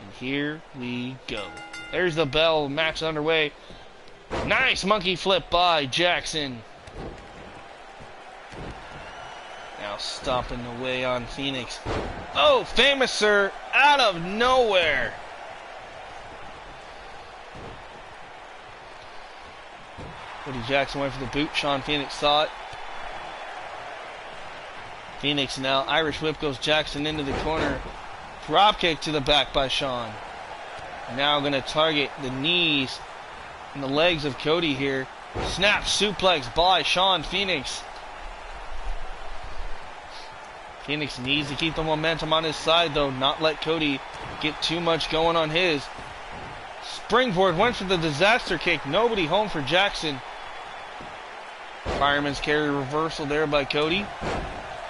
And here we go. There's the bell. Match underway. Nice monkey flip by Jackson. Now stomping away on Phoenix. Oh, famous sir, out of nowhere. Cody Jackson went for the boot. Sean Phoenix saw it. Phoenix now. Irish whip goes Jackson into the corner. Drop kick to the back by Sean. Now going to target the knees and the legs of Cody here. Snap suplex by Sean Phoenix. Phoenix needs to keep the momentum on his side though, not let Cody get too much going on his. Springboard went for the disaster kick. Nobody home for Jackson. Fireman's carry reversal there by Cody.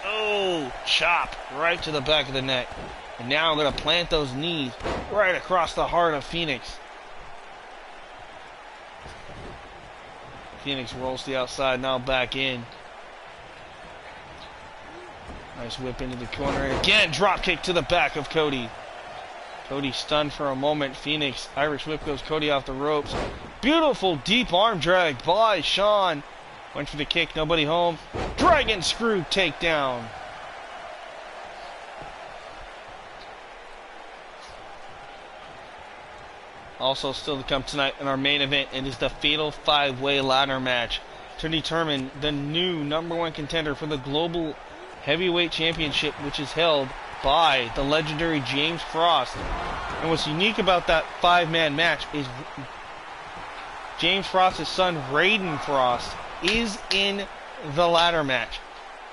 Oh, chop right to the back of the neck. And now I'm going to plant those knees right across the heart of Phoenix. Phoenix rolls to the outside, now back in. Nice whip into the corner. And again, drop kick to the back of Cody. Cody stunned for a moment. Phoenix, Irish whip goes Cody off the ropes. Beautiful deep arm drag by Sean. Went for the kick, nobody home. Dragon screw takedown. Also still to come tonight in our main event, it is the Fatal 5-Way Ladder match to determine the new #1 contender for the Global Heavyweight Championship, which is held by the legendary James Frost. And what's unique about that 5-man match is James Frost's son, Raiden Frost, is in the ladder match.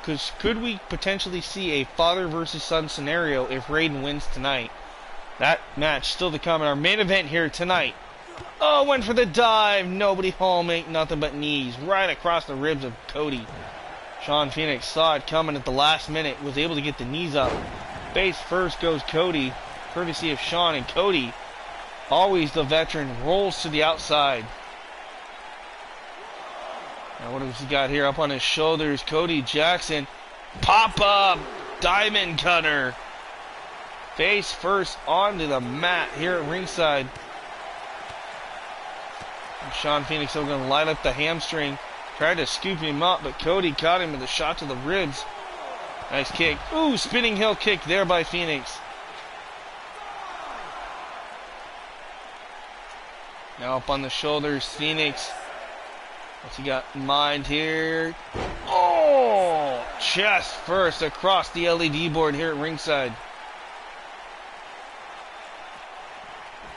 Because could we potentially see a father versus son scenario if Raiden wins tonight? That match still to come in our main event here tonight. Oh, went for the dive. Nobody home. Ain't nothing but knees right across the ribs of Cody. Sean Phoenix saw it coming at the last minute. Was able to get the knees up. Face first goes Cody. Courtesy of Sean, and Cody, always the veteran, rolls to the outside. Now what has he got here up on his shoulders? Cody Jackson. Pop up. Diamond cutter. Face first onto the mat here at ringside. And Sean Phoenix still going to light up the hamstring. Tried to scoop him up, but Cody caught him with a shot to the ribs. Nice kick. Ooh, spinning heel kick there by Phoenix. Now up on the shoulders, Phoenix. What's he got in mind here? Oh! Chest first across the LED board here at ringside.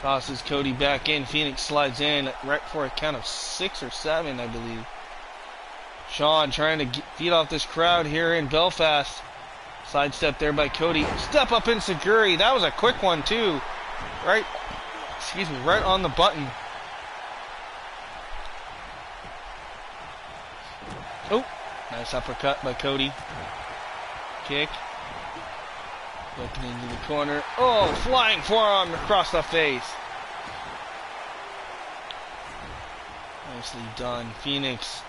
Tosses Cody back in. Phoenix slides in right for a count of 6 or 7, I believe. Sean trying to feed off this crowd here in Belfast. Sidestep there by Cody. Step up in Seguri. That was a quick one too. Right on the button. Oh, nice uppercut by Cody. Kick. Looking into the corner. Oh, flying forearm across the face. Nicely done. Phoenix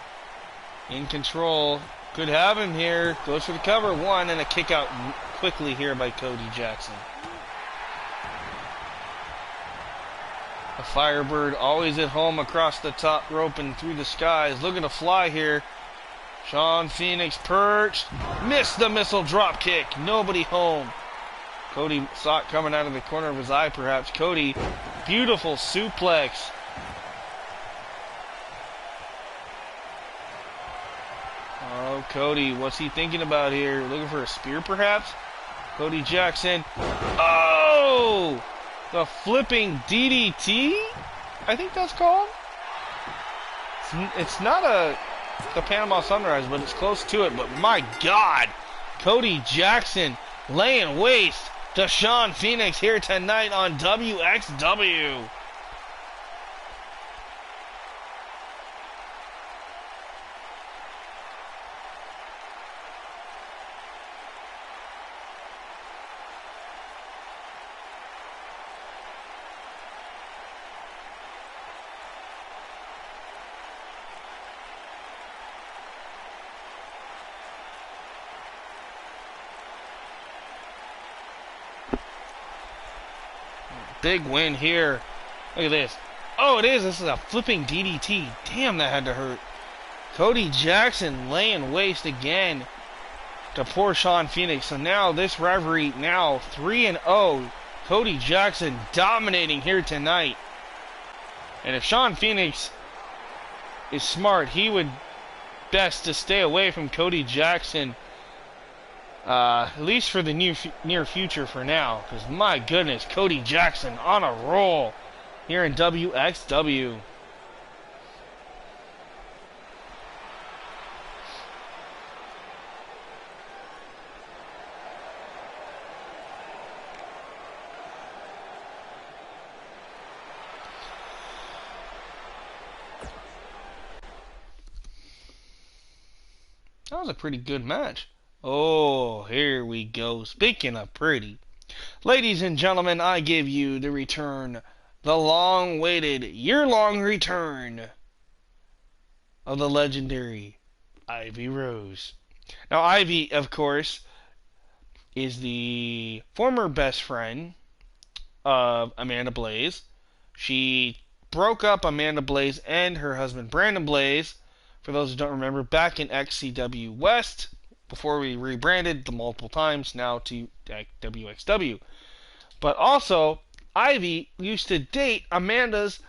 in control. Could have him here. Goes for the cover. One, and a kick out quickly here by Cody Jackson. A Firebird always at home across the top rope and through the skies. Looking to fly here. Sean Phoenix perched. Missed the missile drop kick. Nobody home. Cody saw it coming out of the corner of his eye, perhaps. Cody, beautiful suplex. Oh, Cody, what's he thinking about here? Looking for a spear, perhaps? Cody Jackson. Oh! The flipping DDT? I think that's called. It's not the Panama Sunrise, but it's close to it. But my God, Cody Jackson laying waste to Sean Phoenix here tonight on WXW. Big win here. Look at this. Oh, it is. This is a flipping DDT. Damn, that had to hurt. Cody Jackson laying waste again to poor Sean Phoenix. So now this rivalry now 3-0. Cody Jackson dominating here tonight. And if Sean Phoenix is smart. He would best to stay away from Cody Jackson, at least for the near future for now. Because my goodness, Cody Jackson on a roll here in WXW. That was a pretty good match. Oh, here we go. Speaking of pretty, ladies and gentlemen, I give you the return, the long-awaited, year-long return of the legendary Ivy Rose. Now, Ivy, of course, is the former best friend of Amanda Blaze. She broke up Amanda Blaze and her husband Brandon Blaze, for those who don't remember, back in XCW West, before we rebranded the multiple times now to WXW. But also, Ivy used to date Amanda's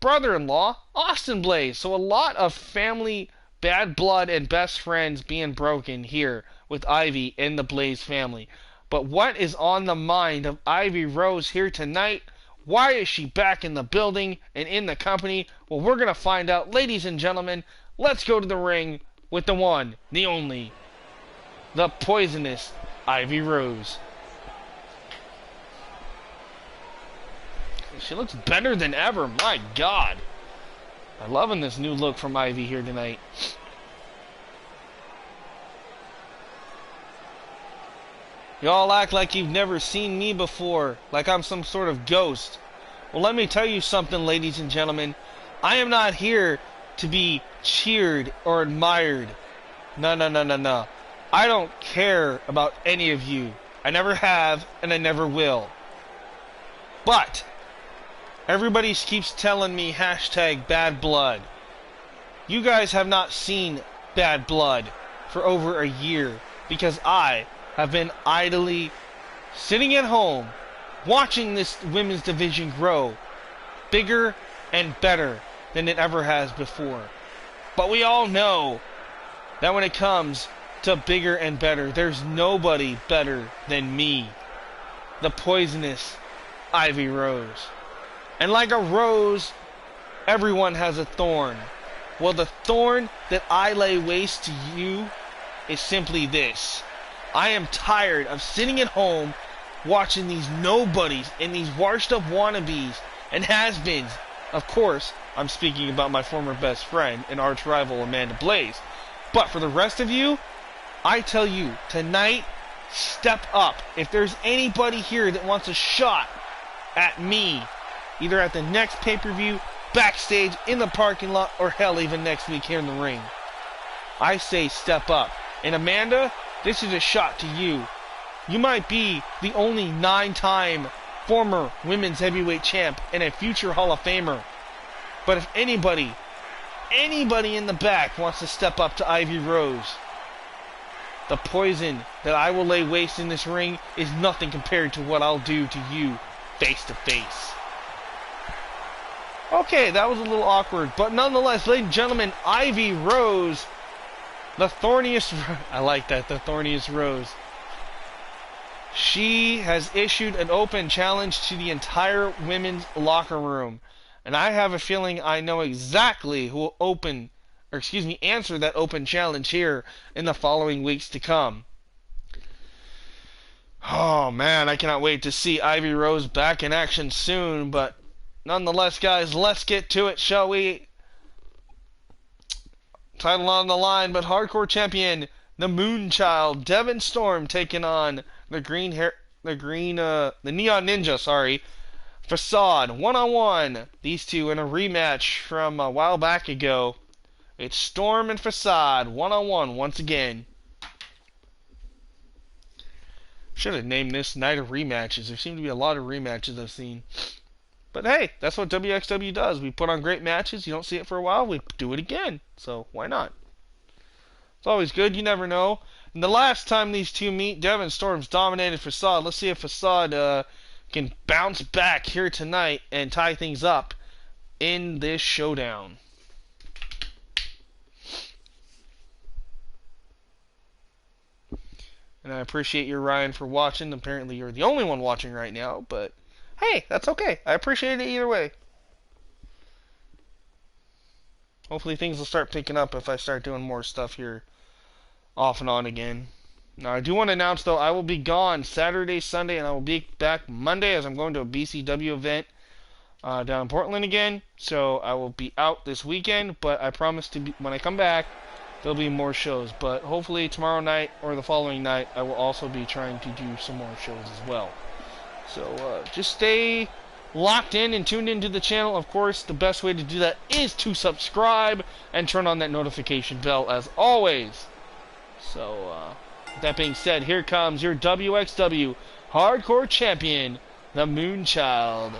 brother-in-law, Austin Blaze. So a lot of family bad blood and best friends being broken here with Ivy and the Blaze family. But what is on the mind of Ivy Rose here tonight? Why is she back in the building and in the company? Well, we're going to find out. Ladies and gentlemen, let's go to the ring with the one, the only, the poisonous Ivy Rose. She looks better than ever. My God. I'm loving this new look from Ivy here tonight. Y'all act like you've never seen me before, like I'm some sort of ghost. Well, let me tell you something, ladies and gentlemen. I am not here to be cheered or admired. No. I don't care about any of you. I never have, and I never will. But everybody keeps telling me hashtag bad blood. You guys have not seen bad blood for over a year because I have been idly sitting at home watching this women's division grow bigger and better than it ever has before. But we all know that when it comes to bigger and better, there's nobody better than me, the poisonous Ivy Rose. And like a rose, everyone has a thorn. Well, the thorn that I lay waste to you is simply this. I am tired of sitting at home watching these nobodies and these washed up wannabes and has-beens. Of course, I'm speaking about my former best friend and arch rival Amanda Blaze. But for the rest of you, I tell you, tonight, step up. If there's anybody here that wants a shot at me, either at the next pay-per-view, backstage, in the parking lot, or hell, even next week here in the ring, I say step up. And Amanda, this is a shot to you. You might be the only 9-time former women's heavyweight champ and a future Hall of Famer. But if anybody in the back wants to step up to Ivy Rose, the poison that I will lay waste in this ring is nothing compared to what I'll do to you face to face. Okay, that was a little awkward, but nonetheless, ladies and gentlemen, Ivy Rose, the thorniest, I like that, the thorniest rose. She has issued an open challenge to the entire women's locker room. And I have a feeling I know exactly who will answer that open challenge here in the following weeks to come. Oh man, I cannot wait to see Ivy Rose back in action soon, but nonetheless, guys, let's get to it, shall we? Title on the line, but hardcore champion, the Moonchild, Devon Storm, taking on the Neon Ninja, Facade, one-on-one. These two in a rematch from a while back ago. It's Storm and Facade, one-on-one once again. Should have named this Night of Rematches. There seem to be a lot of rematches I've seen. But hey, that's what WXW does. We put on great matches. You don't see it for a while, we do it again. So why not? It's always good. You never know. And the last time these two meet, Devon Storm's dominated Facade. Let's see if Facade can bounce back here tonight and tie things up in this showdown. And I appreciate you, Ryan, for watching. Apparently you're the only one watching right now, but hey, that's okay. I appreciate it either way. Hopefully things will start picking up if I start doing more stuff here off and on again. Now, I do want to announce, though, I will be gone Saturday, Sunday, and I will be back Monday as I'm going to a BCW event down in Portland again. So I will be out this weekend, but I promise to be, when I come back, there'll be more shows. But hopefully tomorrow night or the following night, I will also be trying to do some more shows as well. So just stay locked in and tuned into the channel. Of course, the best way to do that is to subscribe and turn on that notification bell as always. So, with that being said, here comes your WXW Hardcore Champion, the Moonchild,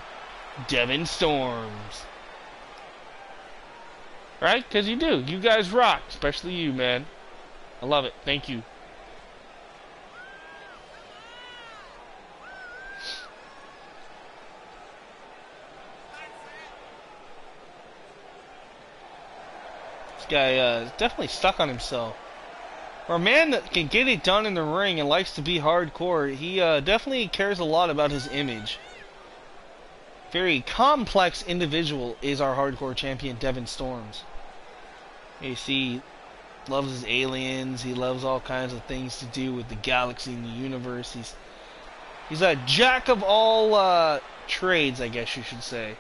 Devin Storms. Right? Because you do. You guys rock. Especially you, man. I love it. Thank you. This guy is definitely stuck on himself. For a man that can get it done in the ring and likes to be hardcore, he definitely cares a lot about his image. Very complex individual is our hardcore champion, Devin Storms. You see, loves his aliens. He loves all kinds of things to do with the galaxy and the universe. He's a jack of all trades, I guess you should say,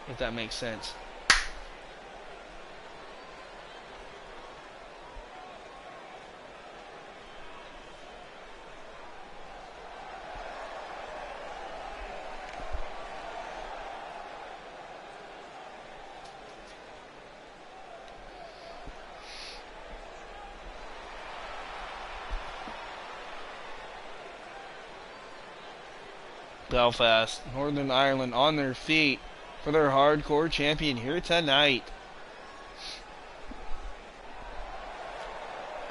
if that makes sense. Belfast, Northern Ireland on their feet for their hardcore champion here tonight.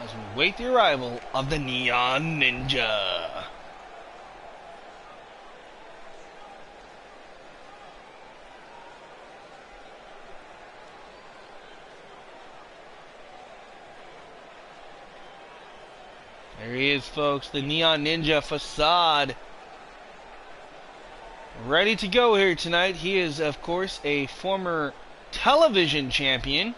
As we wait the arrival of the Neon Ninja. There he is, folks, the Neon Ninja Facade. Ready to go here tonight. He is, of course, a former television champion.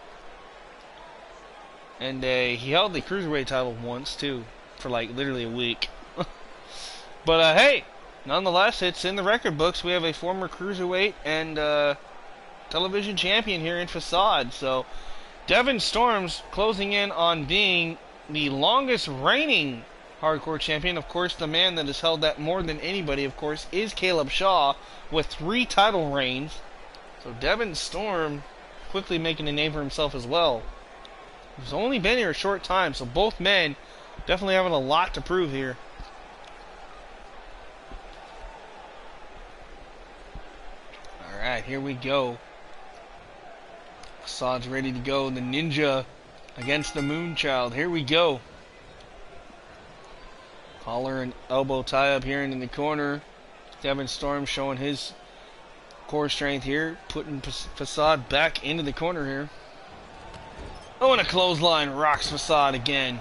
And he held the Cruiserweight title once, too. For, like, literally a week. But, hey, nonetheless, it's in the record books. We have a former Cruiserweight and television champion here in Facade. So, Devin Storms closing in on being the longest reigning hardcore champion. Of course, the man that has held that more than anybody, of course, is Caleb Shaw with 3 title reigns. So Devin Storm quickly making a name for himself as well. He's only been here a short time, so both men definitely having a lot to prove here. Alright, here we go. Assad's ready to go. The Ninja against the Moonchild. Here we go. Collar and elbow tie up here in the corner. Devin Storm showing his core strength here, putting Facade back into the corner here. Oh, and a clothesline rocks Facade again.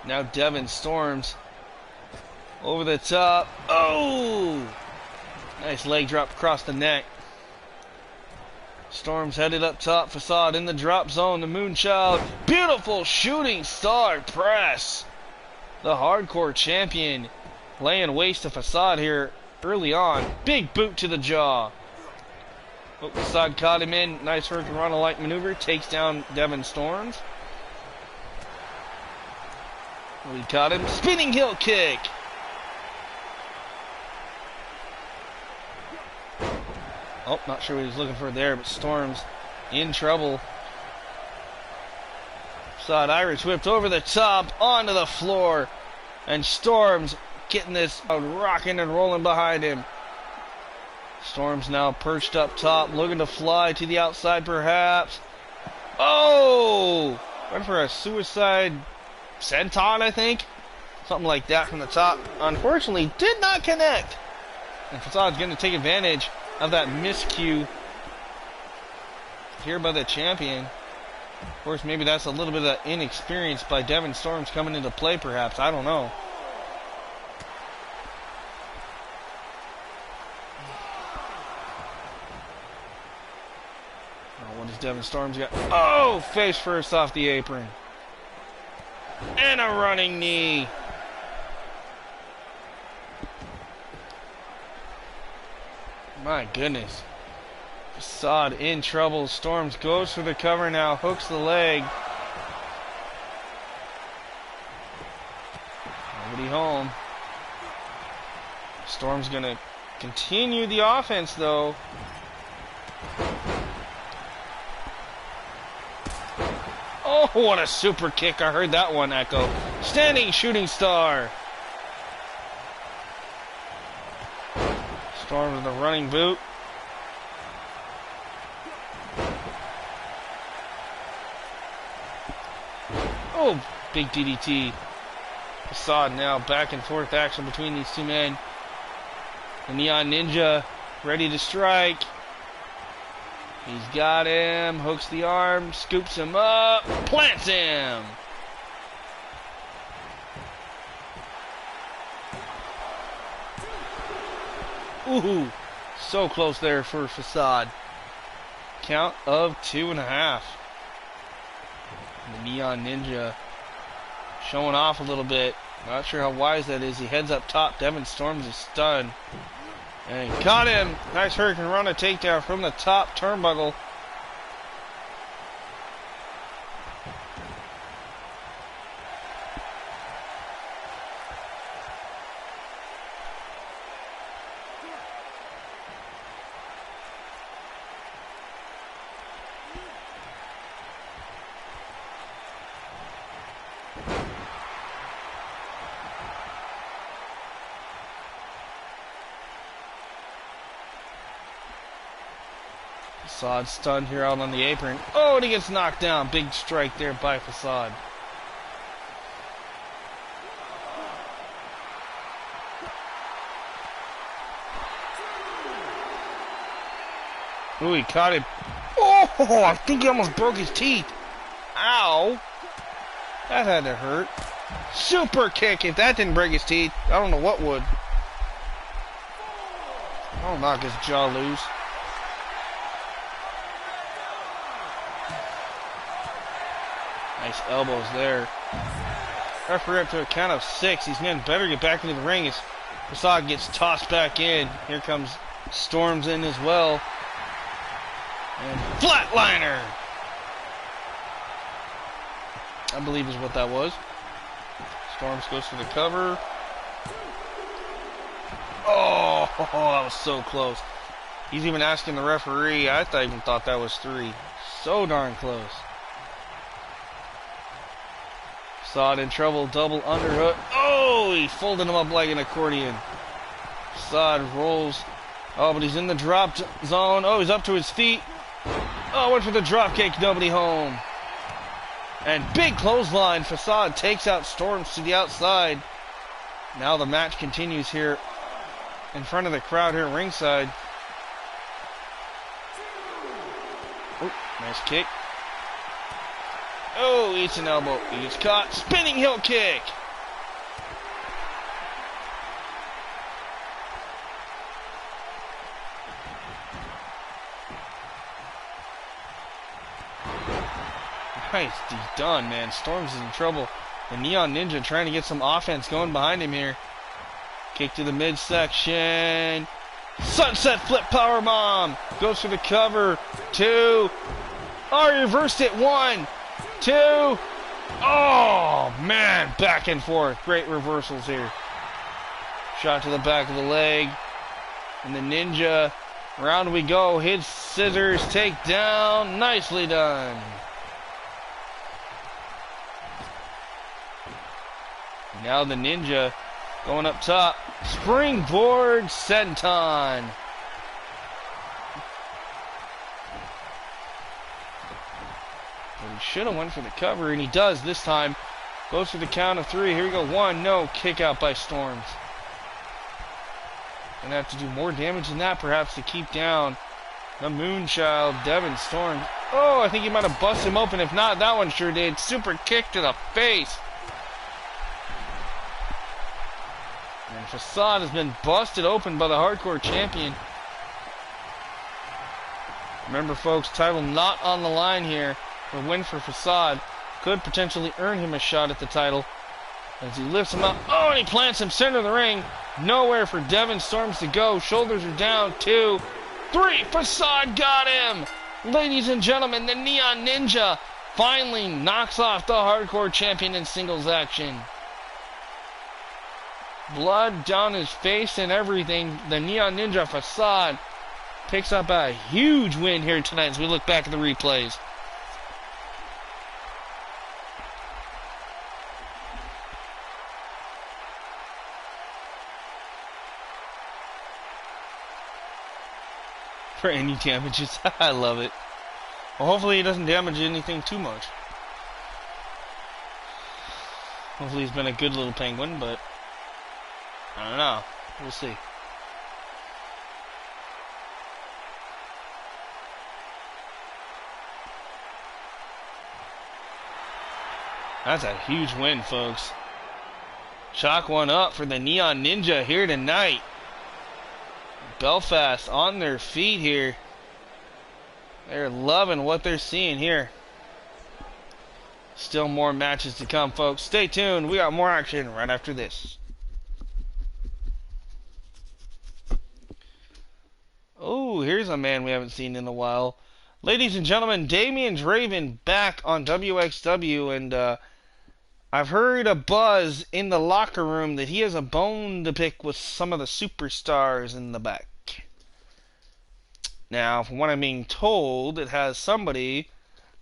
Now Devin Storms over the top. Oh! Nice leg drop across the neck. Storms headed up top. Facade in the drop zone. The Moonchild. Beautiful shooting star press. The hardcore champion laying waste to Facade here early on. Big boot to the jaw. Oh, Facade caught him in. Nice Hurricanrana-like maneuver. Takes down Devin Storms. We caught him. Spinning heel kick. Oh, not sure what he was looking for there, but Storms in trouble. Facade Irish whipped over the top onto the floor. And Storms getting this rocking and rolling behind him. Storms now perched up top, looking to fly to the outside perhaps. Oh! Went for a suicide senton, I think. Something like that from the top. Unfortunately, did not connect. And Facade's going to take advantage of that miscue here by the champion. Of course, maybe that's a little bit of inexperience by Devin Storms coming into play, perhaps. I don't know. Oh, what does Devin Storms got? Oh, face first off the apron. And a running knee. My goodness. Facade in trouble. Storms goes for the cover now. Hooks the leg. Nobody home. Storm's going to continue the offense, though. Oh, what a super kick. I heard that one echo. Standing shooting star. Storm with a running boot. Oh, big DDT. Facade now back and forth action between these two men. The Neon Ninja ready to strike. He's got him. Hooks the arm. Scoops him up. Plants him. Ooh, so close there for Facade. Count of 2.5. The Neon Ninja showing off a little bit. Not sure how wise that is. He heads up top. Devin Storms is stunned. And he caught him. Nice Hurricane Rana takedown from the top turnbuckle. Facade stunned here out on the apron. Oh, and he gets knocked down. Big strike there by Facade. Ooh, he caught him. Oh, I think he almost broke his teeth. Ow. That had to hurt. Super kick. If that didn't break his teeth, I don't know what would. I'll knock his jaw loose. Nice elbows there. Referee up to a count of 6. These men better get back into the ring as Facade gets tossed back in. Here comes Storms in as well. And flatliner! I believe is what that was. Storms goes for the cover. Oh, that was so close. He's even asking the referee. I even thought that was 3. So darn close. Facade in trouble, double underhook. Oh, he folded him up like an accordion. Facade rolls. Oh, but he's in the drop zone. Oh, he's up to his feet. Oh, went for the drop kick, nobody home. And big clothesline. Facade takes out Storms to the outside. Now the match continues here in front of the crowd here ringside. Oh, nice kick. Oh, eats an elbow. He gets caught. Spinning heel kick. Nice done, man. Storms is in trouble. The Neon Ninja trying to get some offense going behind him here. Kick to the midsection. Sunset flip powerbomb. Goes for the cover. 2. Oh, he reversed it. 1, 2. Oh, man. Back and forth. Great reversals here. Shot to the back of the leg. And the Ninja. Round we go. Hits scissors. Take down. Nicely done. Now the Ninja going up top. Springboard senton. But he should have went for the cover, and he does this time. Goes for the count of 3. Here we go. 1. No. Kick out by Storms. Gonna have to do more damage than that, perhaps, to keep down The Moonchild, Devin Storm. Oh, I think he might have busted him open. If not, that one sure did. Super kick to the face. And Facade has been busted open by the Hardcore Champion. Remember, folks, title not on the line here. A win for Facade could potentially earn him a shot at the title. As he lifts him up. Oh, and he plants him center of the ring. Nowhere for Devin Storms to go. Shoulders are down. 2, 3. Facade got him. Ladies and gentlemen, the Neon Ninja finally knocks off the Hardcore Champion in singles action. Blood down his face and everything. The Neon Ninja Facade picks up a huge win here tonight as we look back at the replays. For any damages. I love it. Well, hopefully he doesn't damage anything too much. Hopefully he's been a good little penguin, but I don't know. We'll see. That's a huge win, folks. Chalk one up for the Neon Ninja here tonight. Belfast on their feet here. They're loving what they're seeing here. Still more matches to come, folks. Stay tuned. We got more action right after this. Oh, here's a man we haven't seen in a while. Ladies and gentlemen, Damian Draven back on WXW, and I've heard a buzz in the locker room that he has a bone to pick with some of the superstars in the back. Now, from what I'm being told, it has somebody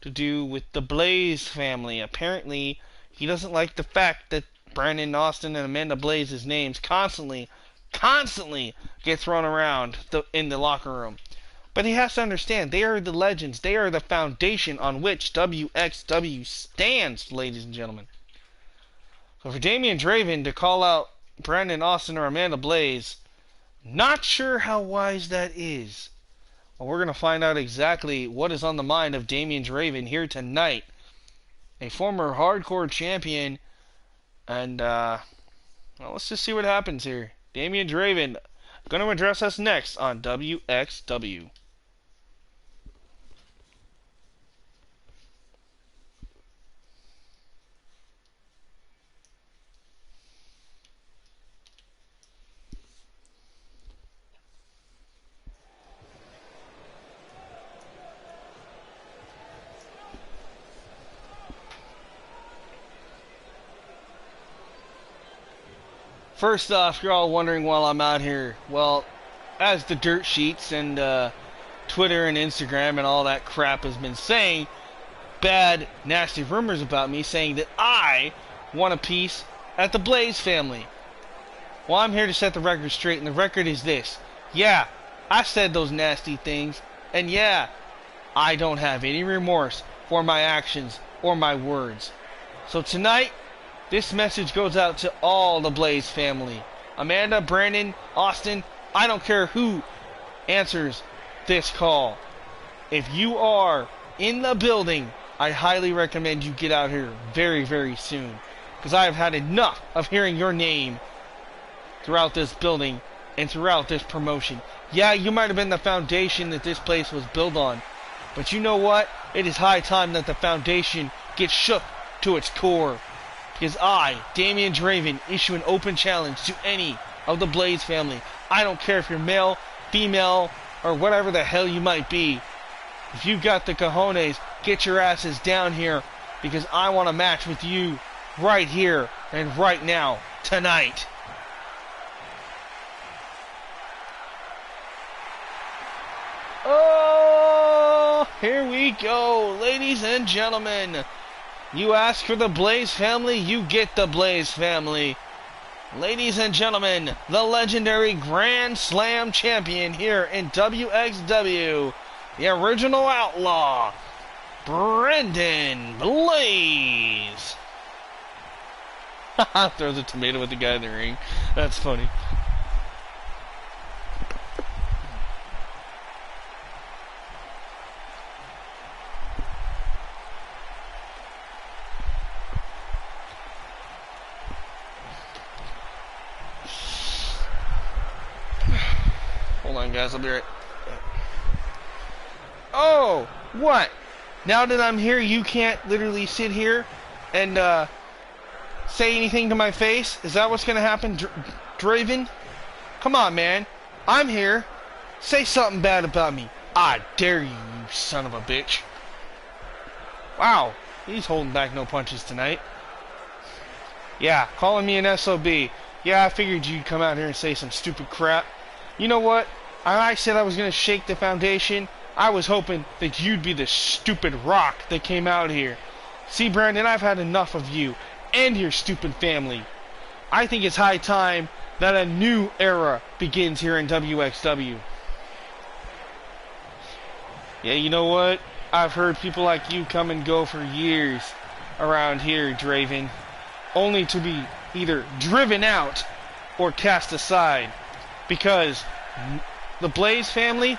to do with the Blaze family. Apparently, he doesn't like the fact that Brandon Austin and Amanda Blaze's names constantly get thrown around in the locker room. But he has to understand, they are the legends. They are the foundation on which WXW stands, ladies and gentlemen. So for Damian Draven to call out Brandon Austin or Amanda Blaze, not sure how wise that is. Well, we're going to find out exactly what is on the mind of Damian Draven here tonight. A former Hardcore Champion. And, well, let's just see what happens here. Damian Draven going to address us next on WXW. First off, you're all wondering while I'm out here, well, as the dirt sheets and Twitter and Instagram and all that crap has been saying, bad, nasty rumors about me saying that I want a piece at the Blaze family. Well, I'm here to set the record straight, and the record is this. Yeah, I said those nasty things, and yeah, I don't have any remorse for my actions or my words. So tonight, this message goes out to all the Blaze family. Amanda, Brandon, Austin, I don't care who answers this call. If you are in the building, I highly recommend you get out here very, very soon. Because I have had enough of hearing your name throughout this building and throughout this promotion. Yeah, you might have been the foundation that this place was built on. But you know what? It is high time that the foundation gets shook to its core. Because I, Damian Draven, issue an open challenge to any of the Blaze family. I don't care if you're male, female, or whatever the hell you might be. If you've got the cojones, get your asses down here. Because I want a match with you right here and right now, tonight. Oh, here we go, ladies and gentlemen. You ask for the Blaze family, you get the Blaze family. Ladies and gentlemen, the legendary Grand Slam champion here in WXW, the original outlaw, Brendan Blaze. Throws a tomato at the guy in the ring. That's funny. guys. I'll be right back. Oh, what? Now that I'm here, you can't literally sit here and say anything to my face? Is that what's going to happen, Draven? Come on, man. I'm here. Say something bad about me. I dare you, you son of a bitch. Wow, he's holding back no punches tonight. Yeah, calling me an SOB. Yeah, I figured you'd come out here and say some stupid crap. You know what? I said I was going to shake the foundation. I was hoping that you'd be the stupid rock that came out here. See, Brandon, I've had enough of you and your stupid family. I think it's high time that a new era begins here in WXW. Yeah, you know what? I've heard people like you come and go for years around here, Draven, only to be either driven out or cast aside, because the Blaze family,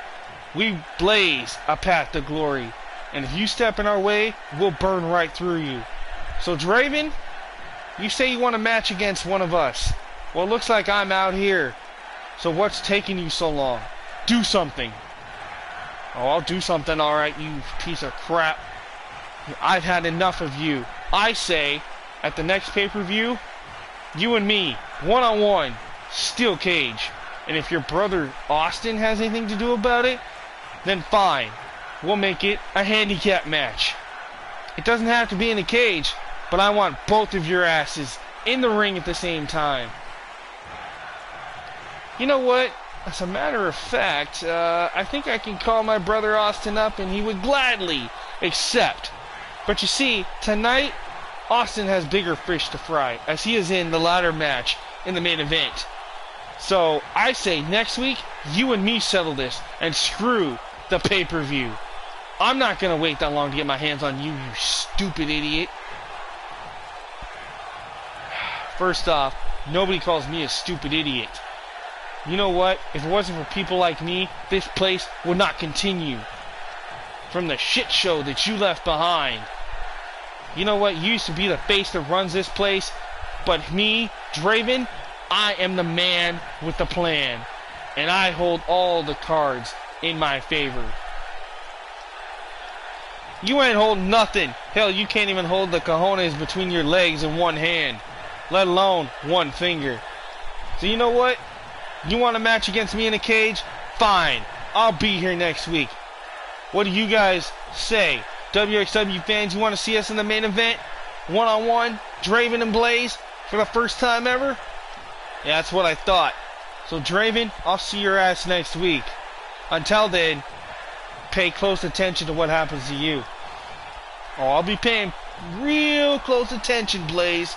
we blaze a path to glory, and if you step in our way, we'll burn right through you. So Draven, you say you want a match against one of us. Well, it looks like I'm out here. So what's taking you so long? Do something. Oh, I'll do something, alright, you piece of crap. I've had enough of you. I say, at the next pay-per-view, you and me, one-on-one, steel cage. And if your brother Austin has anything to do about it, then fine. We'll make it a handicap match. It doesn't have to be in a cage, but I want both of your asses in the ring at the same time. You know what? As a matter of fact, I think I can call my brother Austin up and he would gladly accept. But you see, tonight, Austin has bigger fish to fry, as he is in the ladder match in the main event. So, I say next week, you and me settle this, and screw the pay-per-view. I'm not going to wait that long to get my hands on you, you stupid idiot. First off, nobody calls me a stupid idiot. You know what? If it wasn't for people like me, this place would not continue. From the shit show that you left behind. You know what? You used to be the face that runs this place, but me, Draven, I am the man with the plan. And I hold all the cards in my favor. You ain't holding nothing. Hell, you can't even hold the cojones between your legs in one hand, let alone one finger. So you know what? You want a match against me in a cage? Fine. I'll be here next week. What do you guys say? WXW fans, you want to see us in the main event? One-on-one, Draven and Blaze, for the first time ever? Yeah, that's what I thought. So Draven, I'll see your ass next week. Until then, pay close attention to what happens to you. Oh, I'll be paying real close attention, Blaze.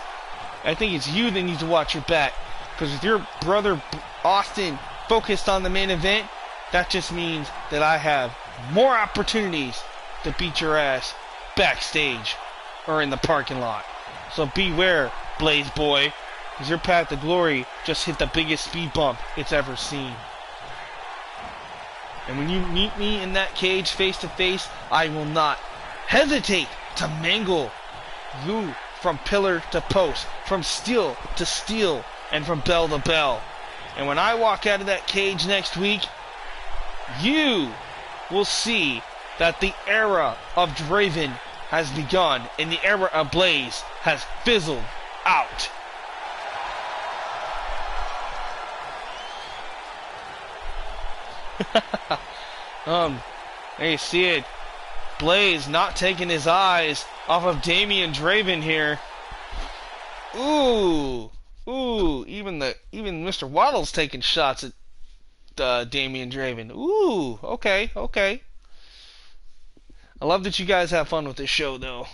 I think it's you that needs to watch your back. Because with your brother Austin focused on the main event, that just means that I have more opportunities to beat your ass backstage or in the parking lot. So beware, Blaze boy, because your path to glory just hit the biggest speed bump it's ever seen. And when you meet me in that cage face to face, I will not hesitate to mangle you from pillar to post, from steel to steel, and from bell to bell. And when I walk out of that cage next week, you will see that the era of Draven has begun and the era of Blaze has fizzled out. There you see it. Blaze not taking his eyes off of Damian Draven here. Ooh, even Mr. Waddle's taking shots at Damian Draven. Ooh, okay. I love that you guys have fun with this show, though.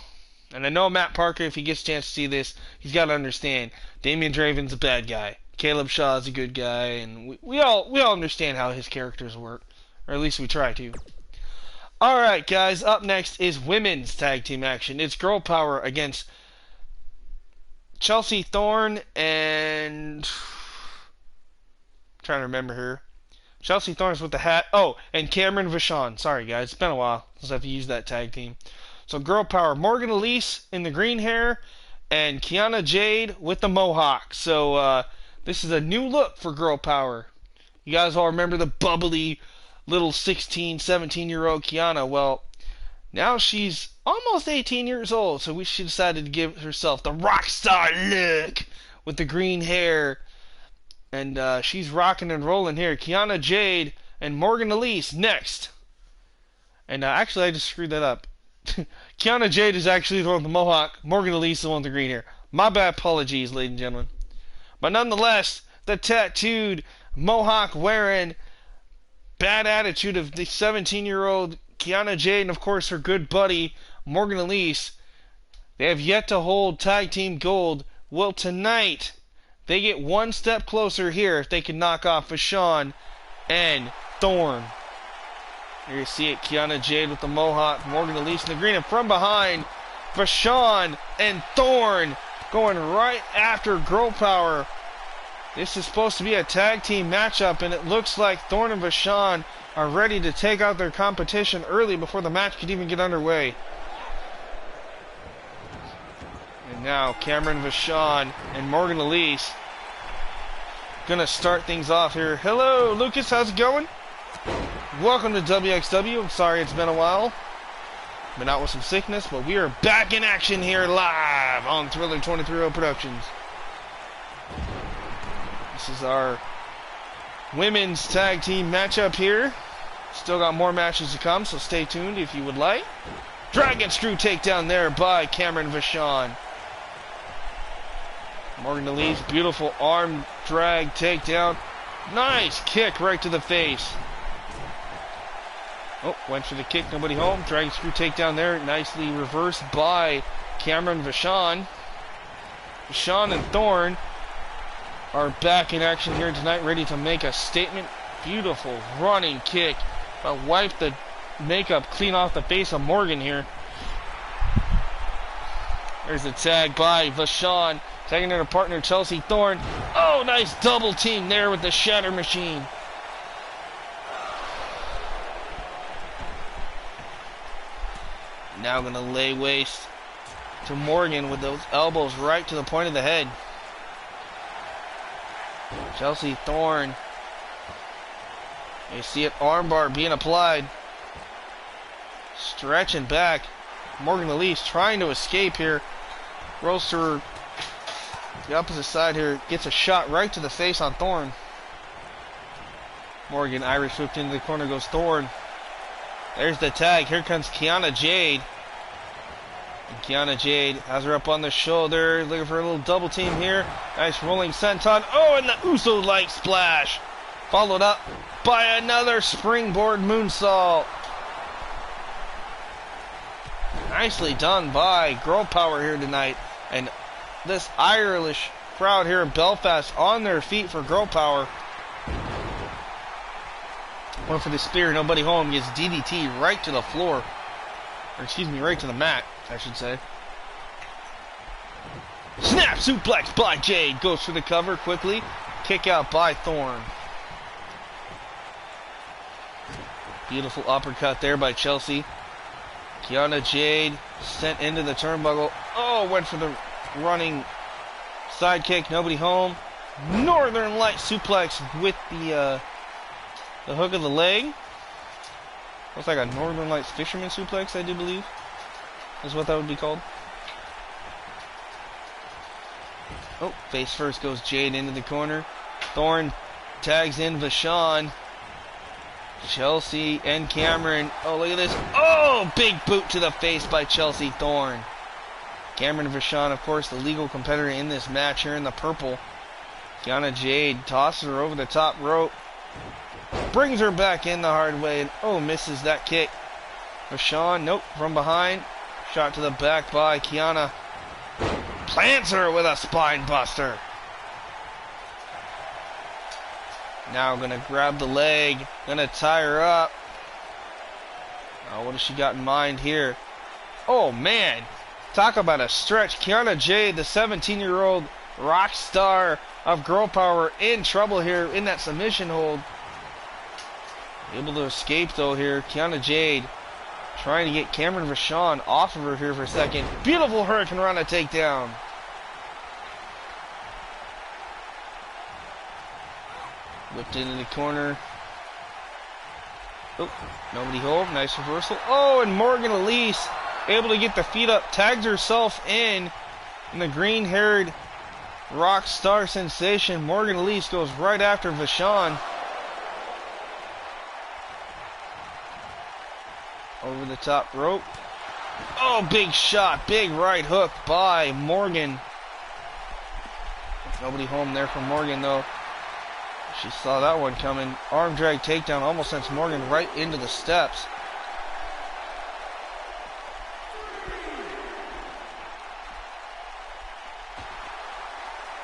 And I know Matt Parker, if he gets a chance to see this, he's got to understand Damian Draven's a bad guy. Caleb Shaw's a good guy, and we all understand how his characters work, or at least we try to. Alright guys, up next is women's tag team action. It's Girl Power against Chelsea Thorne and... I'm trying to remember her. Chelsea Thorne's with the hat. Oh, and Cameron Vachon. Sorry guys, it's been a while since I've used that tag team. So Girl Power, Morgan Elise in the green hair, and Kiana Jade with the mohawk. So this is a new look for Girl Power. You guys all remember the bubbly little 16, 17-year-old Kiana? Well, now she's almost 18 years old, so she decided to give herself the rock star look with the green hair. And she's rocking and rolling here. Kiana Jade and Morgan Elise next. And actually, I just screwed that up. Kiana Jade is actually the one with the mohawk. Morgan Elise is the one with the green hair. My bad, apologies, ladies and gentlemen. But nonetheless, the tattooed, mohawk-wearing, bad attitude of the 17-year-old Kiana Jade and, of course, her good buddy, Morgan Elise, they have yet to hold tag team gold. Well, tonight, they get one step closer here if they can knock off Vachon and Thorn. Here you see it, Kiana Jade with the mohawk, Morgan Elise in the green, and from behind, Vachon and Thorn going right after Girl Power. This is supposed to be a tag team matchup, and it looks like Thorn and Vachon are ready to take out their competition early before the match could even get underway. And now Cameron Vachon and Morgan Elise gonna start things off here. Hello, Lucas, how's it going? Welcome to WXW. I'm sorry it's been a while. Been out with some sickness, but we are back in action here live on Thriller 23 Productions. This is our women's tag team matchup here. Still got more matches to come, so stay tuned if you would like. Dragon Screw takedown there by Cameron Vachon. Morgan Elise, beautiful arm drag takedown. Nice kick right to the face. Oh, went for the kick, nobody home. Dragon Screw takedown there, nicely reversed by Cameron Vachon. Vachon and Thorn are back in action here tonight, ready to make a statement. Beautiful running kick. I'll wipe the makeup clean off the face of Morgan here. There's a tag by Vachon, tagging her partner Chelsea Thorn. Oh, nice double team there with the Shatter Machine. Now gonna lay waste to Morgan with those elbows right to the point of the head. Chelsea Thorn. You see it, armbar being applied. Stretching back. Morgan Elise trying to escape here. Rolls to her, the opposite side here. Gets a shot right to the face on Thorn. Morgan Irish whipped into the corner, goes Thorn. There's the tag. Here comes Kiana Jade. And Kiana Jade has her up on the shoulder. Looking for a little double team here. Nice rolling senton. Oh, and the Uso-like splash. Followed up by another springboard moonsault. Nicely done by Girl Power here tonight. And this Irish crowd here in Belfast on their feet for Girl Power. One for the spear, nobody home, gets DDT right to the floor. Or excuse me, right to the mat, I should say. Snap suplex by Jade. Goes for the cover quickly. Kick out by Thorn. Beautiful uppercut there by Chelsea. Kiana Jade sent into the turnbuckle. Oh, went for the running side kick. Nobody home. Northern Light suplex with the hook of the leg. Looks like a Northern Lights fisherman suplex, I do believe. Is what that would be called. Oh, face first goes Jade into the corner. Thorn tags in Vachon. Chelsea and Cameron. Oh, look at this. Oh, big boot to the face by Chelsea Thorn. Cameron Vachon, of course, the legal competitor in this match here in the purple. Kiana Jade tosses her over the top rope. Brings her back in the hard way, and oh, misses that kick. Vachon, nope, from behind. Shot to the back by Kiana. Plants her with a spine buster. Now gonna grab the leg. Gonna tie her up. Oh, what has she got in mind here? Oh, man. Talk about a stretch. Kiana Jade, the 17-year-old rock star of Girl Power, in trouble here in that submission hold. Able to escape though here. Kiana Jade trying to get Cameron Vachon off of her here for a second. Beautiful Hurricane Rana takedown. Whipped into the corner. Oh, nobody home. Nice reversal. Oh, and Morgan Elise able to get the feet up. Tags herself in. And the green-haired rock star sensation Morgan Elise goes right after Vachon. Over the top rope. Oh, big shot. Big right hook by Morgan. Nobody home there for Morgan, though. She saw that one coming. Arm drag takedown almost sends Morgan right into the steps.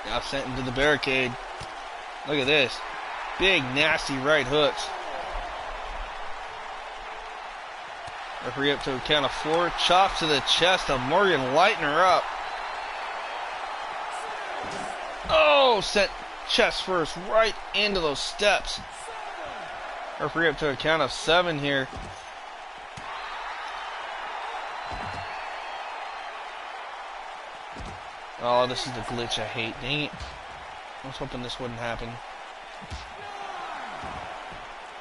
Now sent into the barricade. Look at this. Big, nasty right hooks. Referee up to a count of 4. Chop to the chest of Morgan, lighting her up. Oh, sent chest first right into those steps. Referee up to a count of 7 here. Oh, this is the glitch I hate. Dang it. I was hoping this wouldn't happen.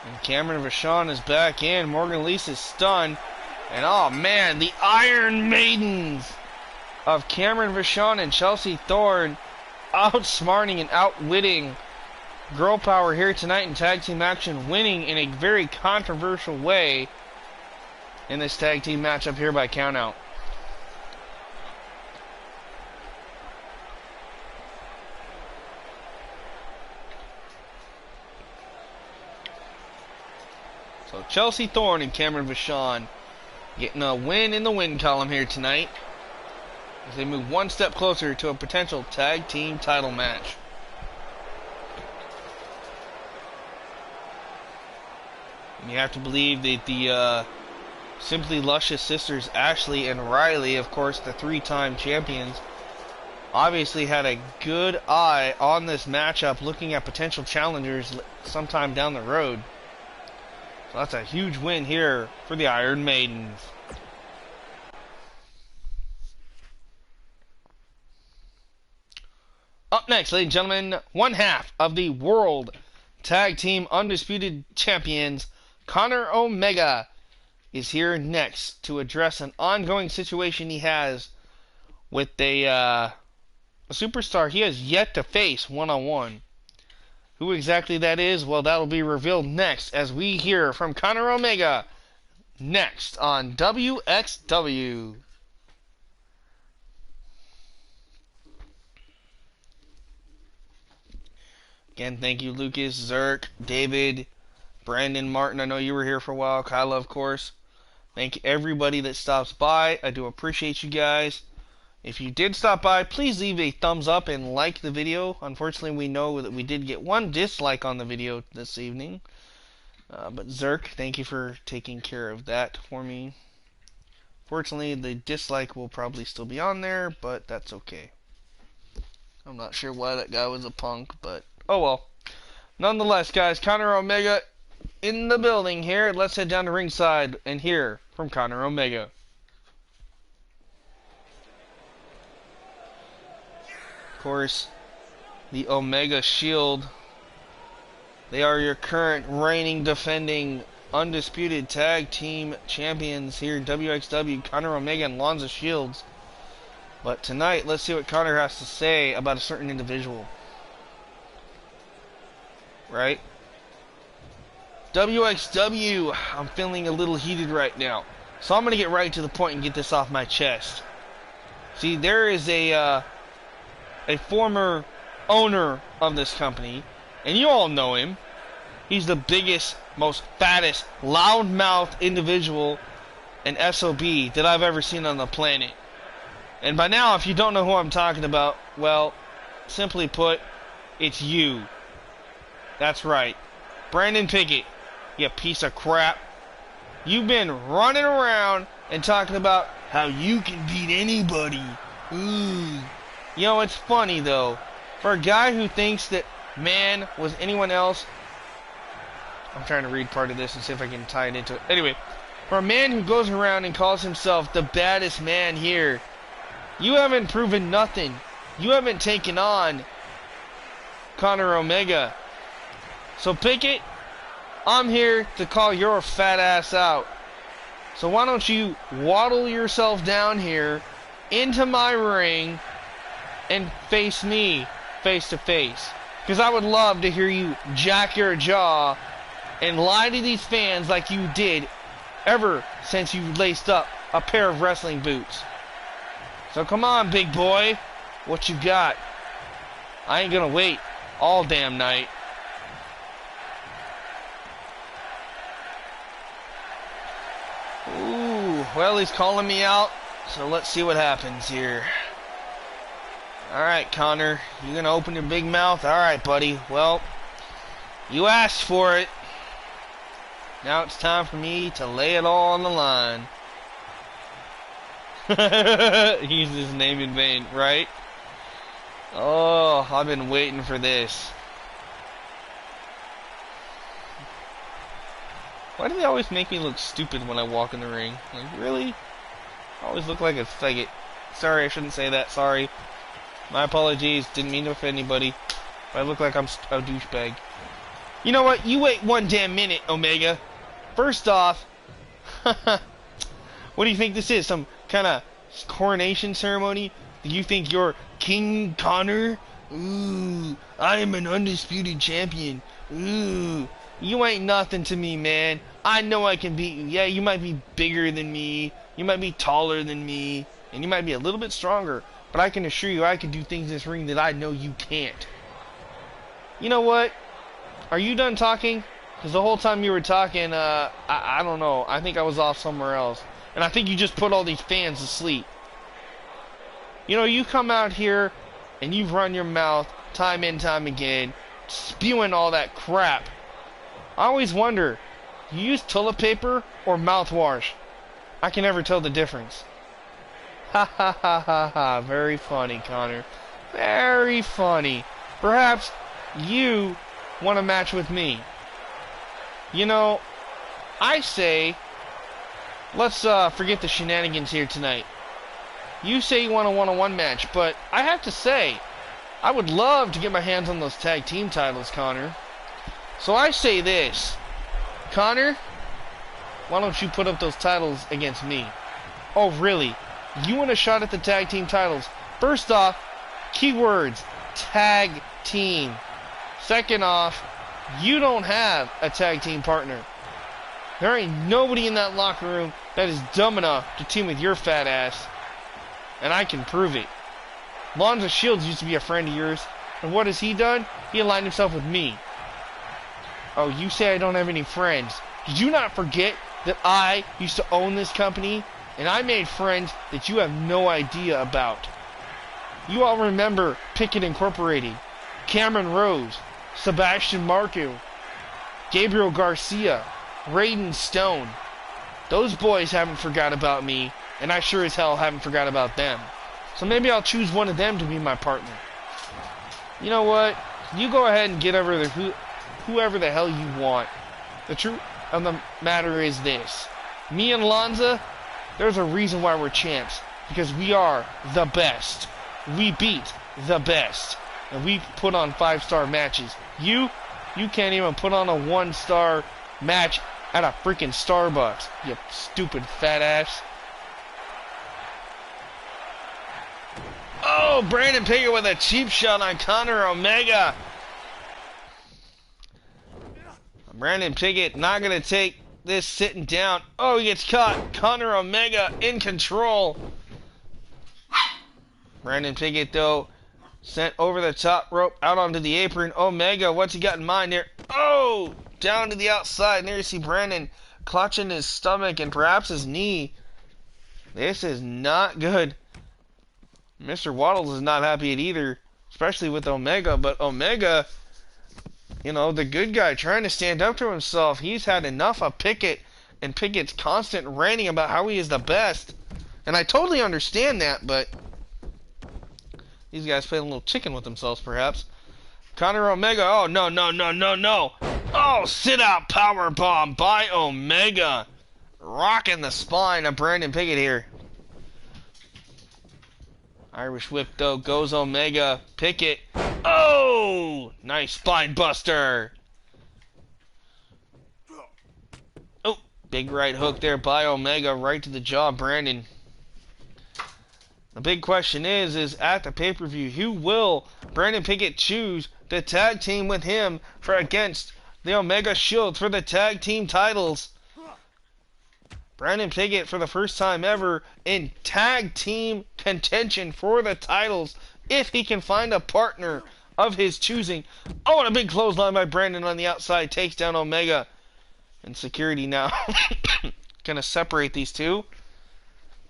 And Cameron Vachon is back in. Morgan Elise is stunned. And oh man, the Iron Maidens of Cameron Vachon and Chelsea Thorne outsmarting and outwitting Girl Power here tonight in tag team action, winning in a very controversial way in this tag team matchup here by countout. So Chelsea Thorne and Cameron Vachon getting a win in the win column here tonight as they move one step closer to a potential tag team title match. And you have to believe that the Simply Luscious sisters, Ashley and Riley, of course the 3-time champions, obviously had a good eye on this matchup, looking at potential challengers sometime down the road. So that's a huge win here for the Iron Maidens. Up next, ladies and gentlemen, one half of the World Tag Team Undisputed Champions, Connor Omega, is here next to address an ongoing situation he has with a superstar he has yet to face one-on-one. Who exactly that is, well, that'll be revealed next as we hear from Connor Omega next on WXW. Again, thank you, Lucas, Zerk, David, Brandon, Martin. I know you were here for a while. Kyla, of course. Thank you, everybody that stops by. I do appreciate you guys. If you did stop by, please leave a thumbs up and like the video. Unfortunately, we know that we did get one dislike on the video this evening. But Zerk, thank you for taking care of that for me. Fortunately, the dislike will probably still be on there, but that's okay. I'm not sure why that guy was a punk, but oh well. Nonetheless, guys, Connor Omega in the building here. Let's head down to ringside and hear from Connor Omega. Of course, the Omega Shield. They are your current reigning, defending, undisputed tag team champions here in WXW, Connor Omega and Lonza Shields. But tonight, let's see what Connor has to say about a certain individual. Right? WXW, I'm feeling a little heated right now. So I'm going to get right to the point and get this off my chest. See, there is a former owner of this company, and you all know him. He's the biggest, most fattest, loudmouth individual and SOB that I've ever seen on the planet. And by now, if you don't know who I'm talking about, well, simply put, it's you. That's right. Brandon Pickett, you piece of crap. You've been running around and talking about how you can beat anybody. Ooh. You know, it's funny, though. For a guy who thinks that man was anyone else... I'm trying to read part of this and see if I can tie it into it. Anyway, for a man who goes around and calls himself the baddest man here, you haven't proven nothing. You haven't taken on Connor Omega. So Pickett, I'm here to call your fat ass out. So why don't you waddle yourself down here into my ring and face me face to face. Because I would love to hear you jack your jaw and lie to these fans like you did ever since you laced up a pair of wrestling boots. So come on, big boy. What you got? I ain't gonna wait all damn night. Ooh, well, he's calling me out, so let's see what happens here. Alright, Connor, you gonna open your big mouth? Alright, buddy. Well, you asked for it. Now it's time for me to lay it all on the line. He used his name in vain, right? Oh, I've been waiting for this. Why do they always make me look stupid when I walk in the ring? Like, really? I always look like a faggot. Sorry, I shouldn't say that. Sorry. My apologies. Didn't mean to offend anybody. I look like I'm a douchebag. You know what? You wait one damn minute, Omega. First off, what do you think this is? Some kind of coronation ceremony? Do you think you're King Connor? Ooh, I am an undisputed champion. Ooh, you ain't nothing to me, man. I know I can beat you. Yeah, you might be bigger than me. You might be taller than me. And you might be a little bit stronger. But I can assure you I can do things in this ring that I know you can't. You know what? Are you done talking? Because the whole time you were talking, I don't know. I think I was off somewhere else. And I think you just put all these fans to sleep. You know, you come out here and you've run your mouth time and time again, spewing all that crap. I always wonder, you use toilet paper or mouthwash? I can never tell the difference. Ha ha ha ha ha. Very funny, Connor. Very funny. Perhaps you want a match with me. You know, I say, let's forget the shenanigans here tonight. You say you want a one-on-one match, but I have to say, I would love to get my hands on those tag team titles, Connor. So I say this, Connor, why don't you put up those titles against me? Oh, really? You want a shot at the tag team titles? First off, keywords, tag team. Second off, you don't have a tag team partner. There ain't nobody in that locker room that is dumb enough to team with your fat ass. And I can prove it. Lonzo Shields used to be a friend of yours. And what has he done? He aligned himself with me. Oh, you say I don't have any friends. Did you not forget that I used to own this company? And I made friends that you have no idea about. You all remember Pickett Incorporated, Cameron Rose, Sebastian Marco, Gabriel Garcia, Raiden Stone. Those boys haven't forgot about me, and I sure as hell haven't forgot about them. So maybe I'll choose one of them to be my partner. You know what? You go ahead and get over the whoever the hell you want. The truth of the matter is this. Me and Lanza, there's a reason why we're champs. Because we are the best. We beat the best. And we put on 5-star matches. You can't even put on a 1-star match at a freaking Starbucks. You stupid fat ass. Oh, Brandon Pickett with a cheap shot on Connor Omega. Brandon Pickett not going to take this sitting down. Oh, he gets caught. Connor Omega in control. Brandon Pickett, though, sent over the top rope out onto the apron. Omega, what's he got in mind there? Oh, down to the outside. And there you see Brandon clutching his stomach and perhaps his knee. This is not good. Mr. Waddles is not happy at either, especially with Omega. But Omega, you know, the good guy trying to stand up to himself. He's had enough of Pickett and Pickett's constant ranting about how he is the best. And I totally understand that, but these guys playing a little chicken with themselves, perhaps. Connor Omega, oh, no, no, no, no, no. Oh, sit-out powerbomb by Omega. Rocking the spine of Brandon Pickett here. Irish whip, though, goes Omega. Pickett. Oh! Nice spine buster. Big right hook there by Omega, right to the jaw of Brandon. The big question is at the pay-per-view, who will Brandon Pickett choose to tag team with him for against the Omega Shield for the tag team titles? Brandon Pickett, for the first time ever, in tag team contention for the titles, if he can find a partner of his choosing. Oh, and a big clothesline by Brandon on the outside, takes down Omega. And security now gonna separate these two.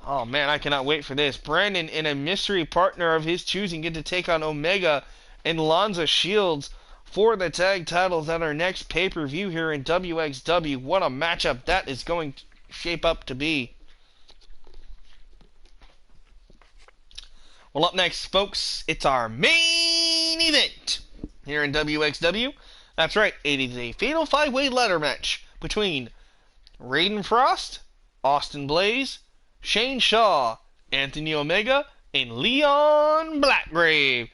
Oh man, I cannot wait for this. Brandon and a mystery partner of his choosing get to take on Omega and Lanza Shields for the tag titles at our next pay-per-view here in WXW. What a matchup that is going to shape up to be. Well, up next, folks, it's our main event here in WXW. That's right, it is a fatal 5-way ladder match between Raiden Frost, Austin Blaze, Shane Shaw, Anthony Omega, and Leon Blackgrave.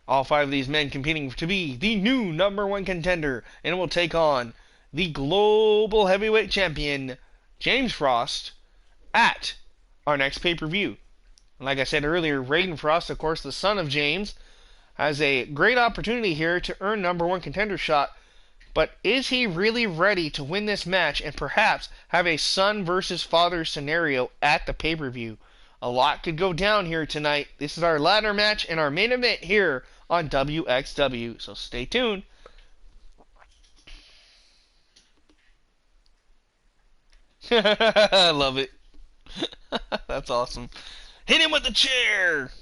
All 5 of these men competing to be the new #1 contender, and will take on the global heavyweight champion, James Frost, at our next pay-per-view. Like I said earlier, Raiden Frost, of course, the son of James, has a great opportunity here to earn #1 contender shot. But is he really ready to win this match and perhaps have a son versus father scenario at the pay-per-view? A lot could go down here tonight. This is our ladder match and our main event here on WXW. So stay tuned. I love it. That's awesome. Hit him with the chair.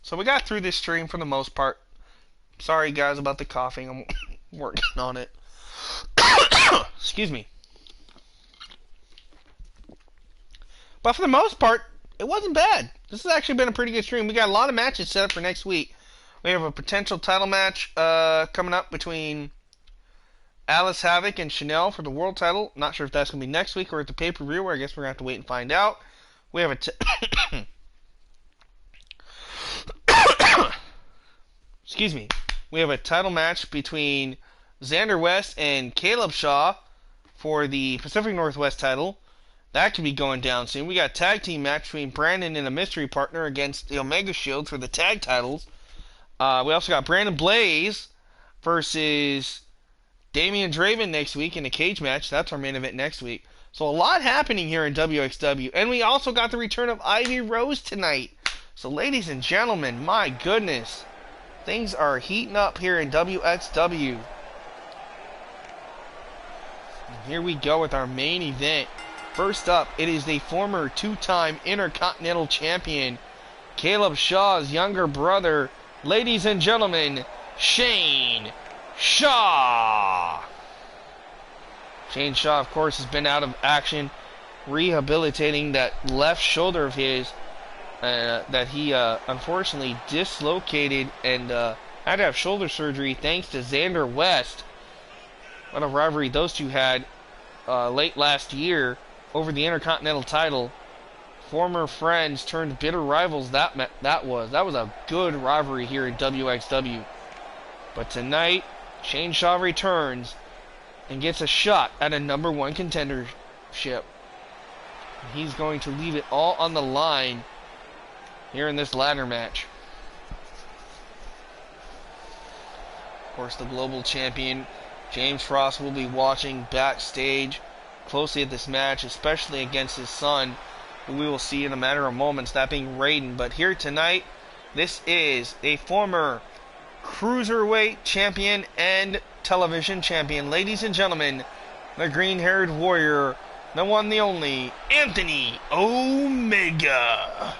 So we got through this stream for the most part. Sorry guys about the coughing. I'm working on it. Excuse me. But for the most part, it wasn't bad. This has actually been a pretty good stream. We got a lot of matches set up for next week. We have a potential title match coming up between Alice Havoc and Chanel for the world title. Not sure if that's going to be next week or at the pay-per-view, where I guess we're going to have to wait and find out. We have a excuse me. We have a title match between Xander West and Caleb Shaw for the Pacific Northwest title. That could be going down soon. We got a tag team match between Brandon and a mystery partner against the Omega Shield for the tag titles. We also got Brandon Blaze versus Damian Draven next week in a cage match. That's our main event next week. So a lot happening here in WXW. And we also got the return of Ivy Rose tonight. So ladies and gentlemen, my goodness. Things are heating up here in WXW. And here we go with our main event. First up, it is the former 2-time Intercontinental Champion, Caleb Shaw's younger brother, ladies and gentlemen, Shane Shaw. Shane Shaw, of course, has been out of action, rehabilitating that left shoulder of his that he unfortunately dislocated and had to have shoulder surgery thanks to Xander West. What a rivalry those two had late last year over the Intercontinental title. Former friends turned bitter rivals. That was a good rivalry here in WXW. But tonight, Shane Shaw returns and gets a shot at a #1 contendership. He's going to leave it all on the line here in this ladder match. Of course, the global champion, James Frost, will be watching backstage closely at this match, especially against his son, who we will see in a matter of moments, that being Raiden. But here tonight, this is a former Cruiserweight champion and television champion. Ladies and gentlemen, the green-haired warrior, the one, the only, Anthony Omega.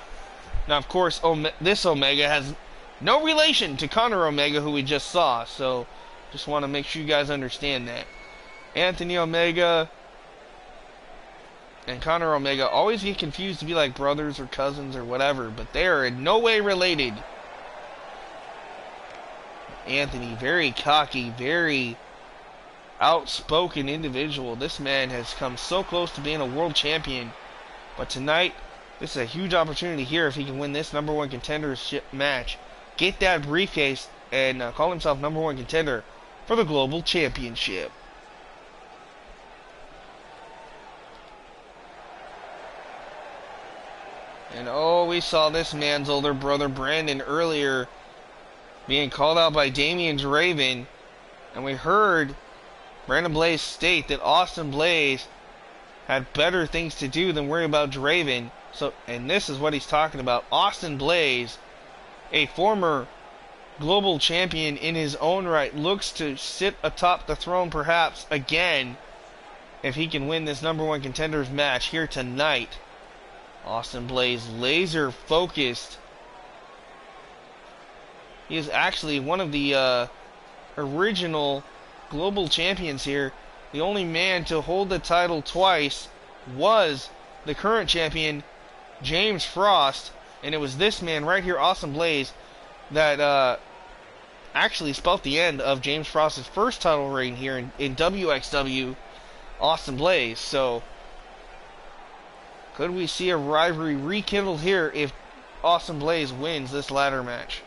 Now, of course, this Omega has no relation to Conor Omega, who we just saw, so just want to make sure you guys understand that. Anthony Omega and Conor Omega always get confused to be like brothers or cousins or whatever, but they are in no way related. Anthony, very cocky, very outspoken individual. This man has come so close to being a world champion, but tonight, this is a huge opportunity here if he can win this #1 contendership match. Get that briefcase and call himself #1 contender for the Global Championship. And oh, we saw this man's older brother Brandon earlier being called out by Damian Draven, and we heard Brandon Blaze state that Austin Blaze had better things to do than worry about Draven. So, and this is what he's talking about. Austin Blaze, a former global champion in his own right, looks to sit atop the throne perhaps again if he can win this #1 contenders match here tonight. Austin Blaze, laser focused. He is actually one of the original global champions here. The only man to hold the title twice was the current champion, James Frost. And it was this man right here, Austin Blaze, that actually spelled the end of James Frost's first title reign here in WXW, Austin Blaze. So, could we see a rivalry rekindled here if Austin Blaze wins this ladder match?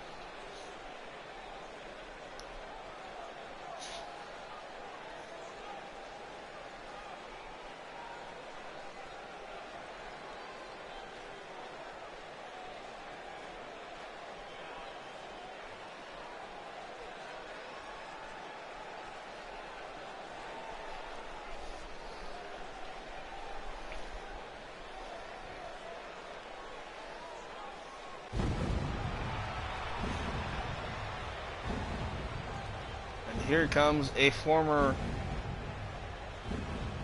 Here comes a former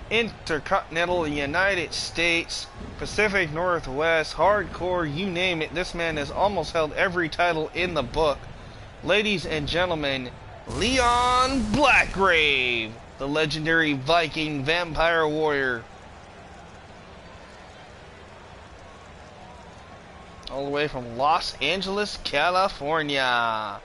Intercontinental United States, Pacific Northwest, hardcore, you name it. This man has almost held every title in the book. Ladies and gentlemen, Leon Blackgrave, the legendary Viking Vampire Warrior. All the way from Los Angeles, California.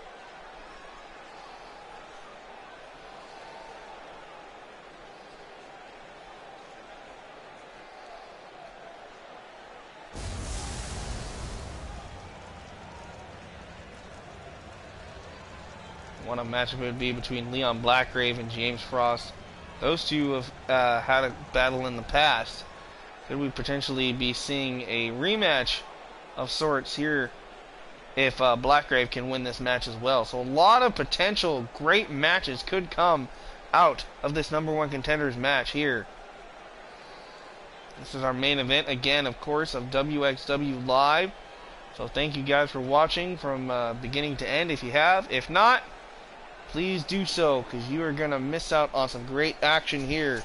What a matchup it would be between Leon Blackgrave and James Frost. Those two have had a battle in the past. Could we potentially be seeing a rematch of sorts here if Blackgrave can win this match as well? So a lot of potential great matches could come out of this #1 contenders match here. This is our main event again, of course, of WXW Live. So thank you guys for watching from beginning to end if you have. If not, please do so, because you are going to miss out on some great action here.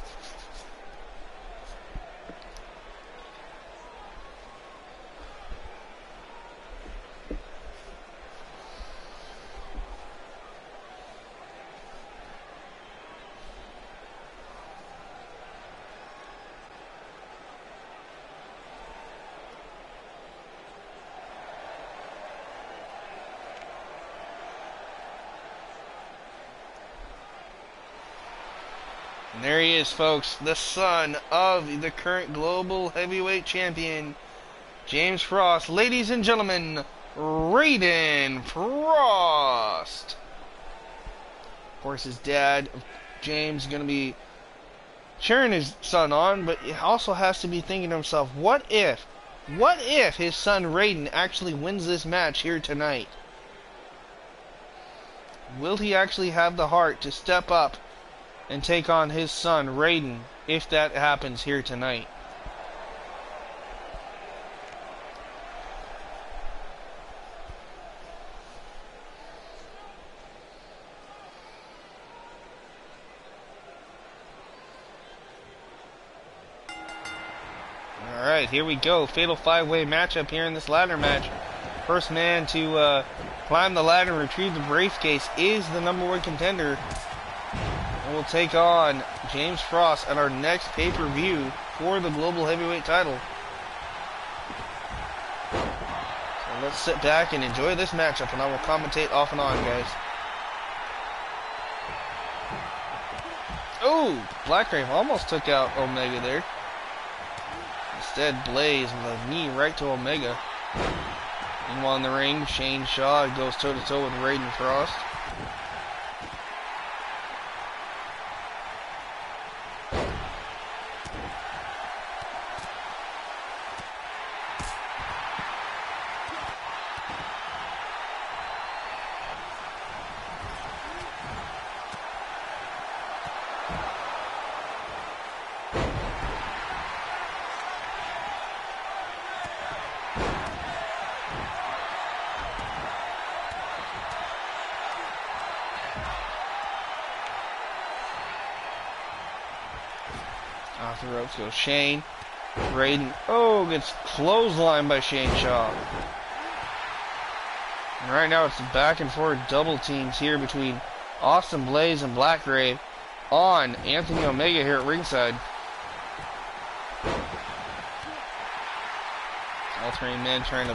And there he is, folks, the son of the current global heavyweight champion, James Frost. Ladies and gentlemen, Raiden Frost. Of course, his dad, James, is going to be cheering his son on, but he also has to be thinking to himself, what if his son Raiden actually wins this match here tonight? Will he actually have the heart to step up and take on his son Raiden if that happens here tonight? Alright, here we go. Fatal 5-way matchup here in this ladder match. First man to climb the ladder and retrieve the briefcase is the #1 contender. And we'll take on James Frost at our next pay-per-view for the Global Heavyweight title. So let's sit back and enjoy this matchup, and I will commentate off and on, guys. Oh, Blackgrave almost took out Omega there. Instead, Blaze with a knee right to Omega. Meanwhile in the ring, Shane Shaw goes toe-to-toe with Raiden Frost. Off the ropes goes Shane. Raiden, gets clotheslined by Shane Shaw. And right now it's back and forth double teams here between Austin Blaze and Blackgrave on Anthony Omega here at ringside. All three men trying to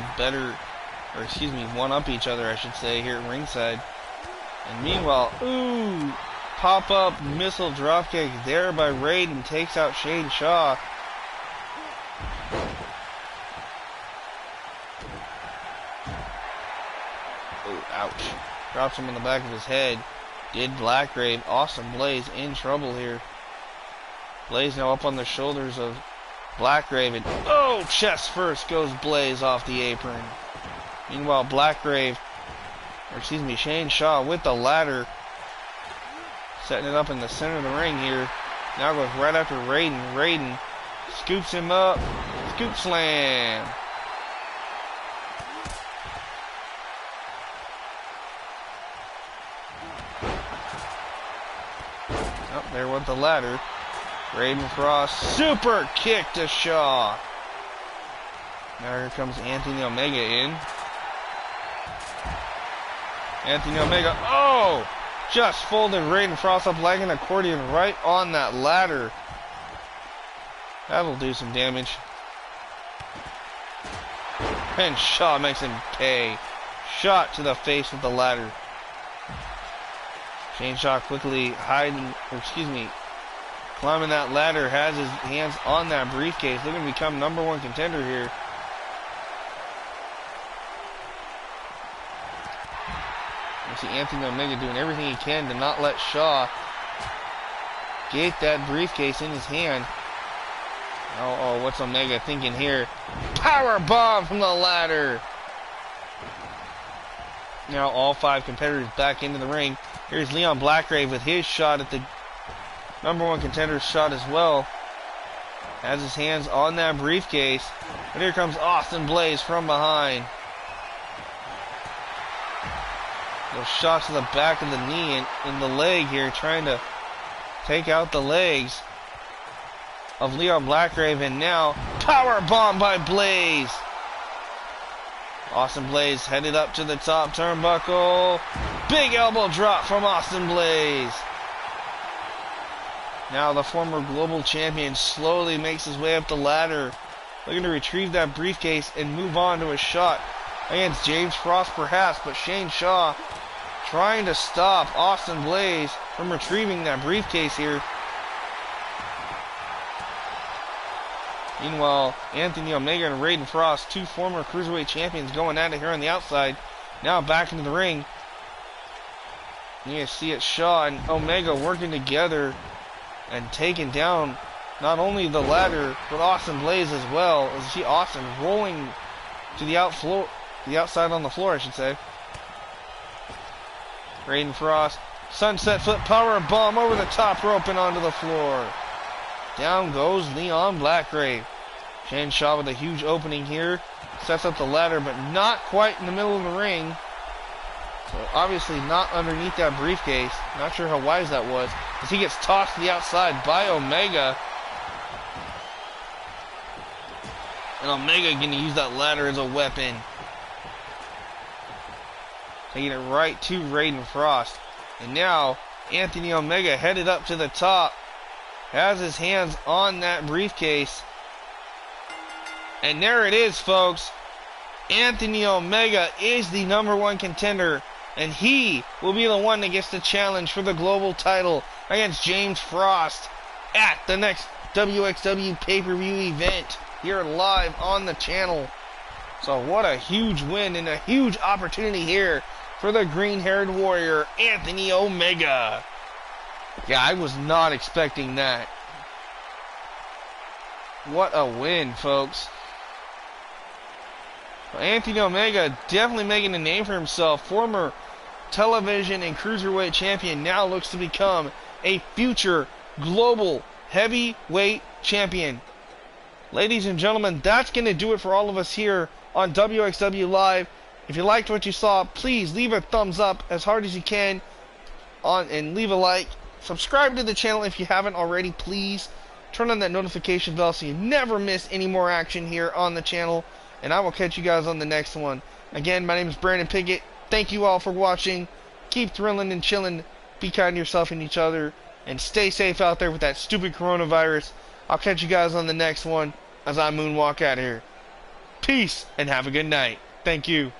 one-up each other, I should say, here at ringside. And meanwhile, pop-up missile dropkick there by Raiden takes out Shane Shaw. Ouch. Drops him on the back of his head. Did Blackgrave. Awesome Blaze in trouble here. Blaze now up on the shoulders of Blackgrave. And chest first goes Blaze off the apron. Meanwhile, Shane Shaw with the ladder. Setting it up in the center of the ring here. Now goes right after Raiden. Raiden scoops him up. Scoop slam. There went the ladder. Raiden Frost super kick to Shaw. Now here comes Anthony Omega in. Anthony Omega, just folded Raiden Frost up like an accordion right on that ladder. That'll do some damage. And Shaw makes him pay. Shot to the face with the ladder. Shane Shaw quickly climbing that ladder, has his hands on that briefcase, looking to become #1 contender here. You see Anthony Omega doing everything he can to not let Shaw get that briefcase in his hand. What's Omega thinking here? Power bomb from the ladder. Now all 5 competitors back into the ring. Here's Leon Blackgrave with his shot at the #1 contender shot as well. Has his hands on that briefcase. But here comes Austin Blaze from behind. Those shots to the back of the knee and in the leg here, trying to take out the legs of Leon Blackgrave. And now, power bomb by Blaze. Austin Blaze headed up to the top turnbuckle. Big elbow drop from Austin Blaze. Now the former global champion slowly makes his way up the ladder, looking to retrieve that briefcase and move on to a shot against James Frost perhaps, but Shane Shaw trying to stop Austin Blaze from retrieving that briefcase here. Meanwhile, Anthony Omega and Raiden Frost, 2 former Cruiserweight champions, going at it here on the outside. Now back into the ring. You see it, Shaw and Omega working together and taking down not only the ladder, but Austin Blaze as well. As you see Austin rolling to the outside on the floor, I should say. Raiden Frost, sunset flip power bomb over the top rope and onto the floor. Down goes Leon Blackgrave. Shane Shaw with a huge opening here. Sets up the ladder, but not quite in the middle of the ring. So obviously not underneath that briefcase. Not sure how wise that was, as he gets tossed to the outside by Omega. And Omega going to use that ladder as a weapon. Taking it right to Raiden Frost. And now, Anthony Omega headed up to the top. Has his hands on that briefcase. And there it is, folks. Anthony Omega is the #1 contender. And he will be the one that gets the challenge for the global title against James Frost at the next WXW pay-per-view event here live on the channel. So what a huge win and a huge opportunity here for the green-haired warrior, Anthony Omega. Yeah, I was not expecting that. What a win, folks. Well, Anthony Omega definitely making a name for himself. Former television and cruiserweight champion, now looks to become a future global heavyweight champion. Ladies and gentlemen, that's going to do it for all of us here on WXW Live. If you liked what you saw, please leave a thumbs up as hard as you can and leave a like. Subscribe to the channel if you haven't already, please. Turn on that notification bell so you never miss any more action here on the channel. And I will catch you guys on the next one. Again, my name is Brandon Pickett. Thank you all for watching. Keep thrilling and chilling. Be kind to yourself and each other. And stay safe out there with that stupid coronavirus. I'll catch you guys on the next one as I moonwalk out of here. Peace and have a good night. Thank you.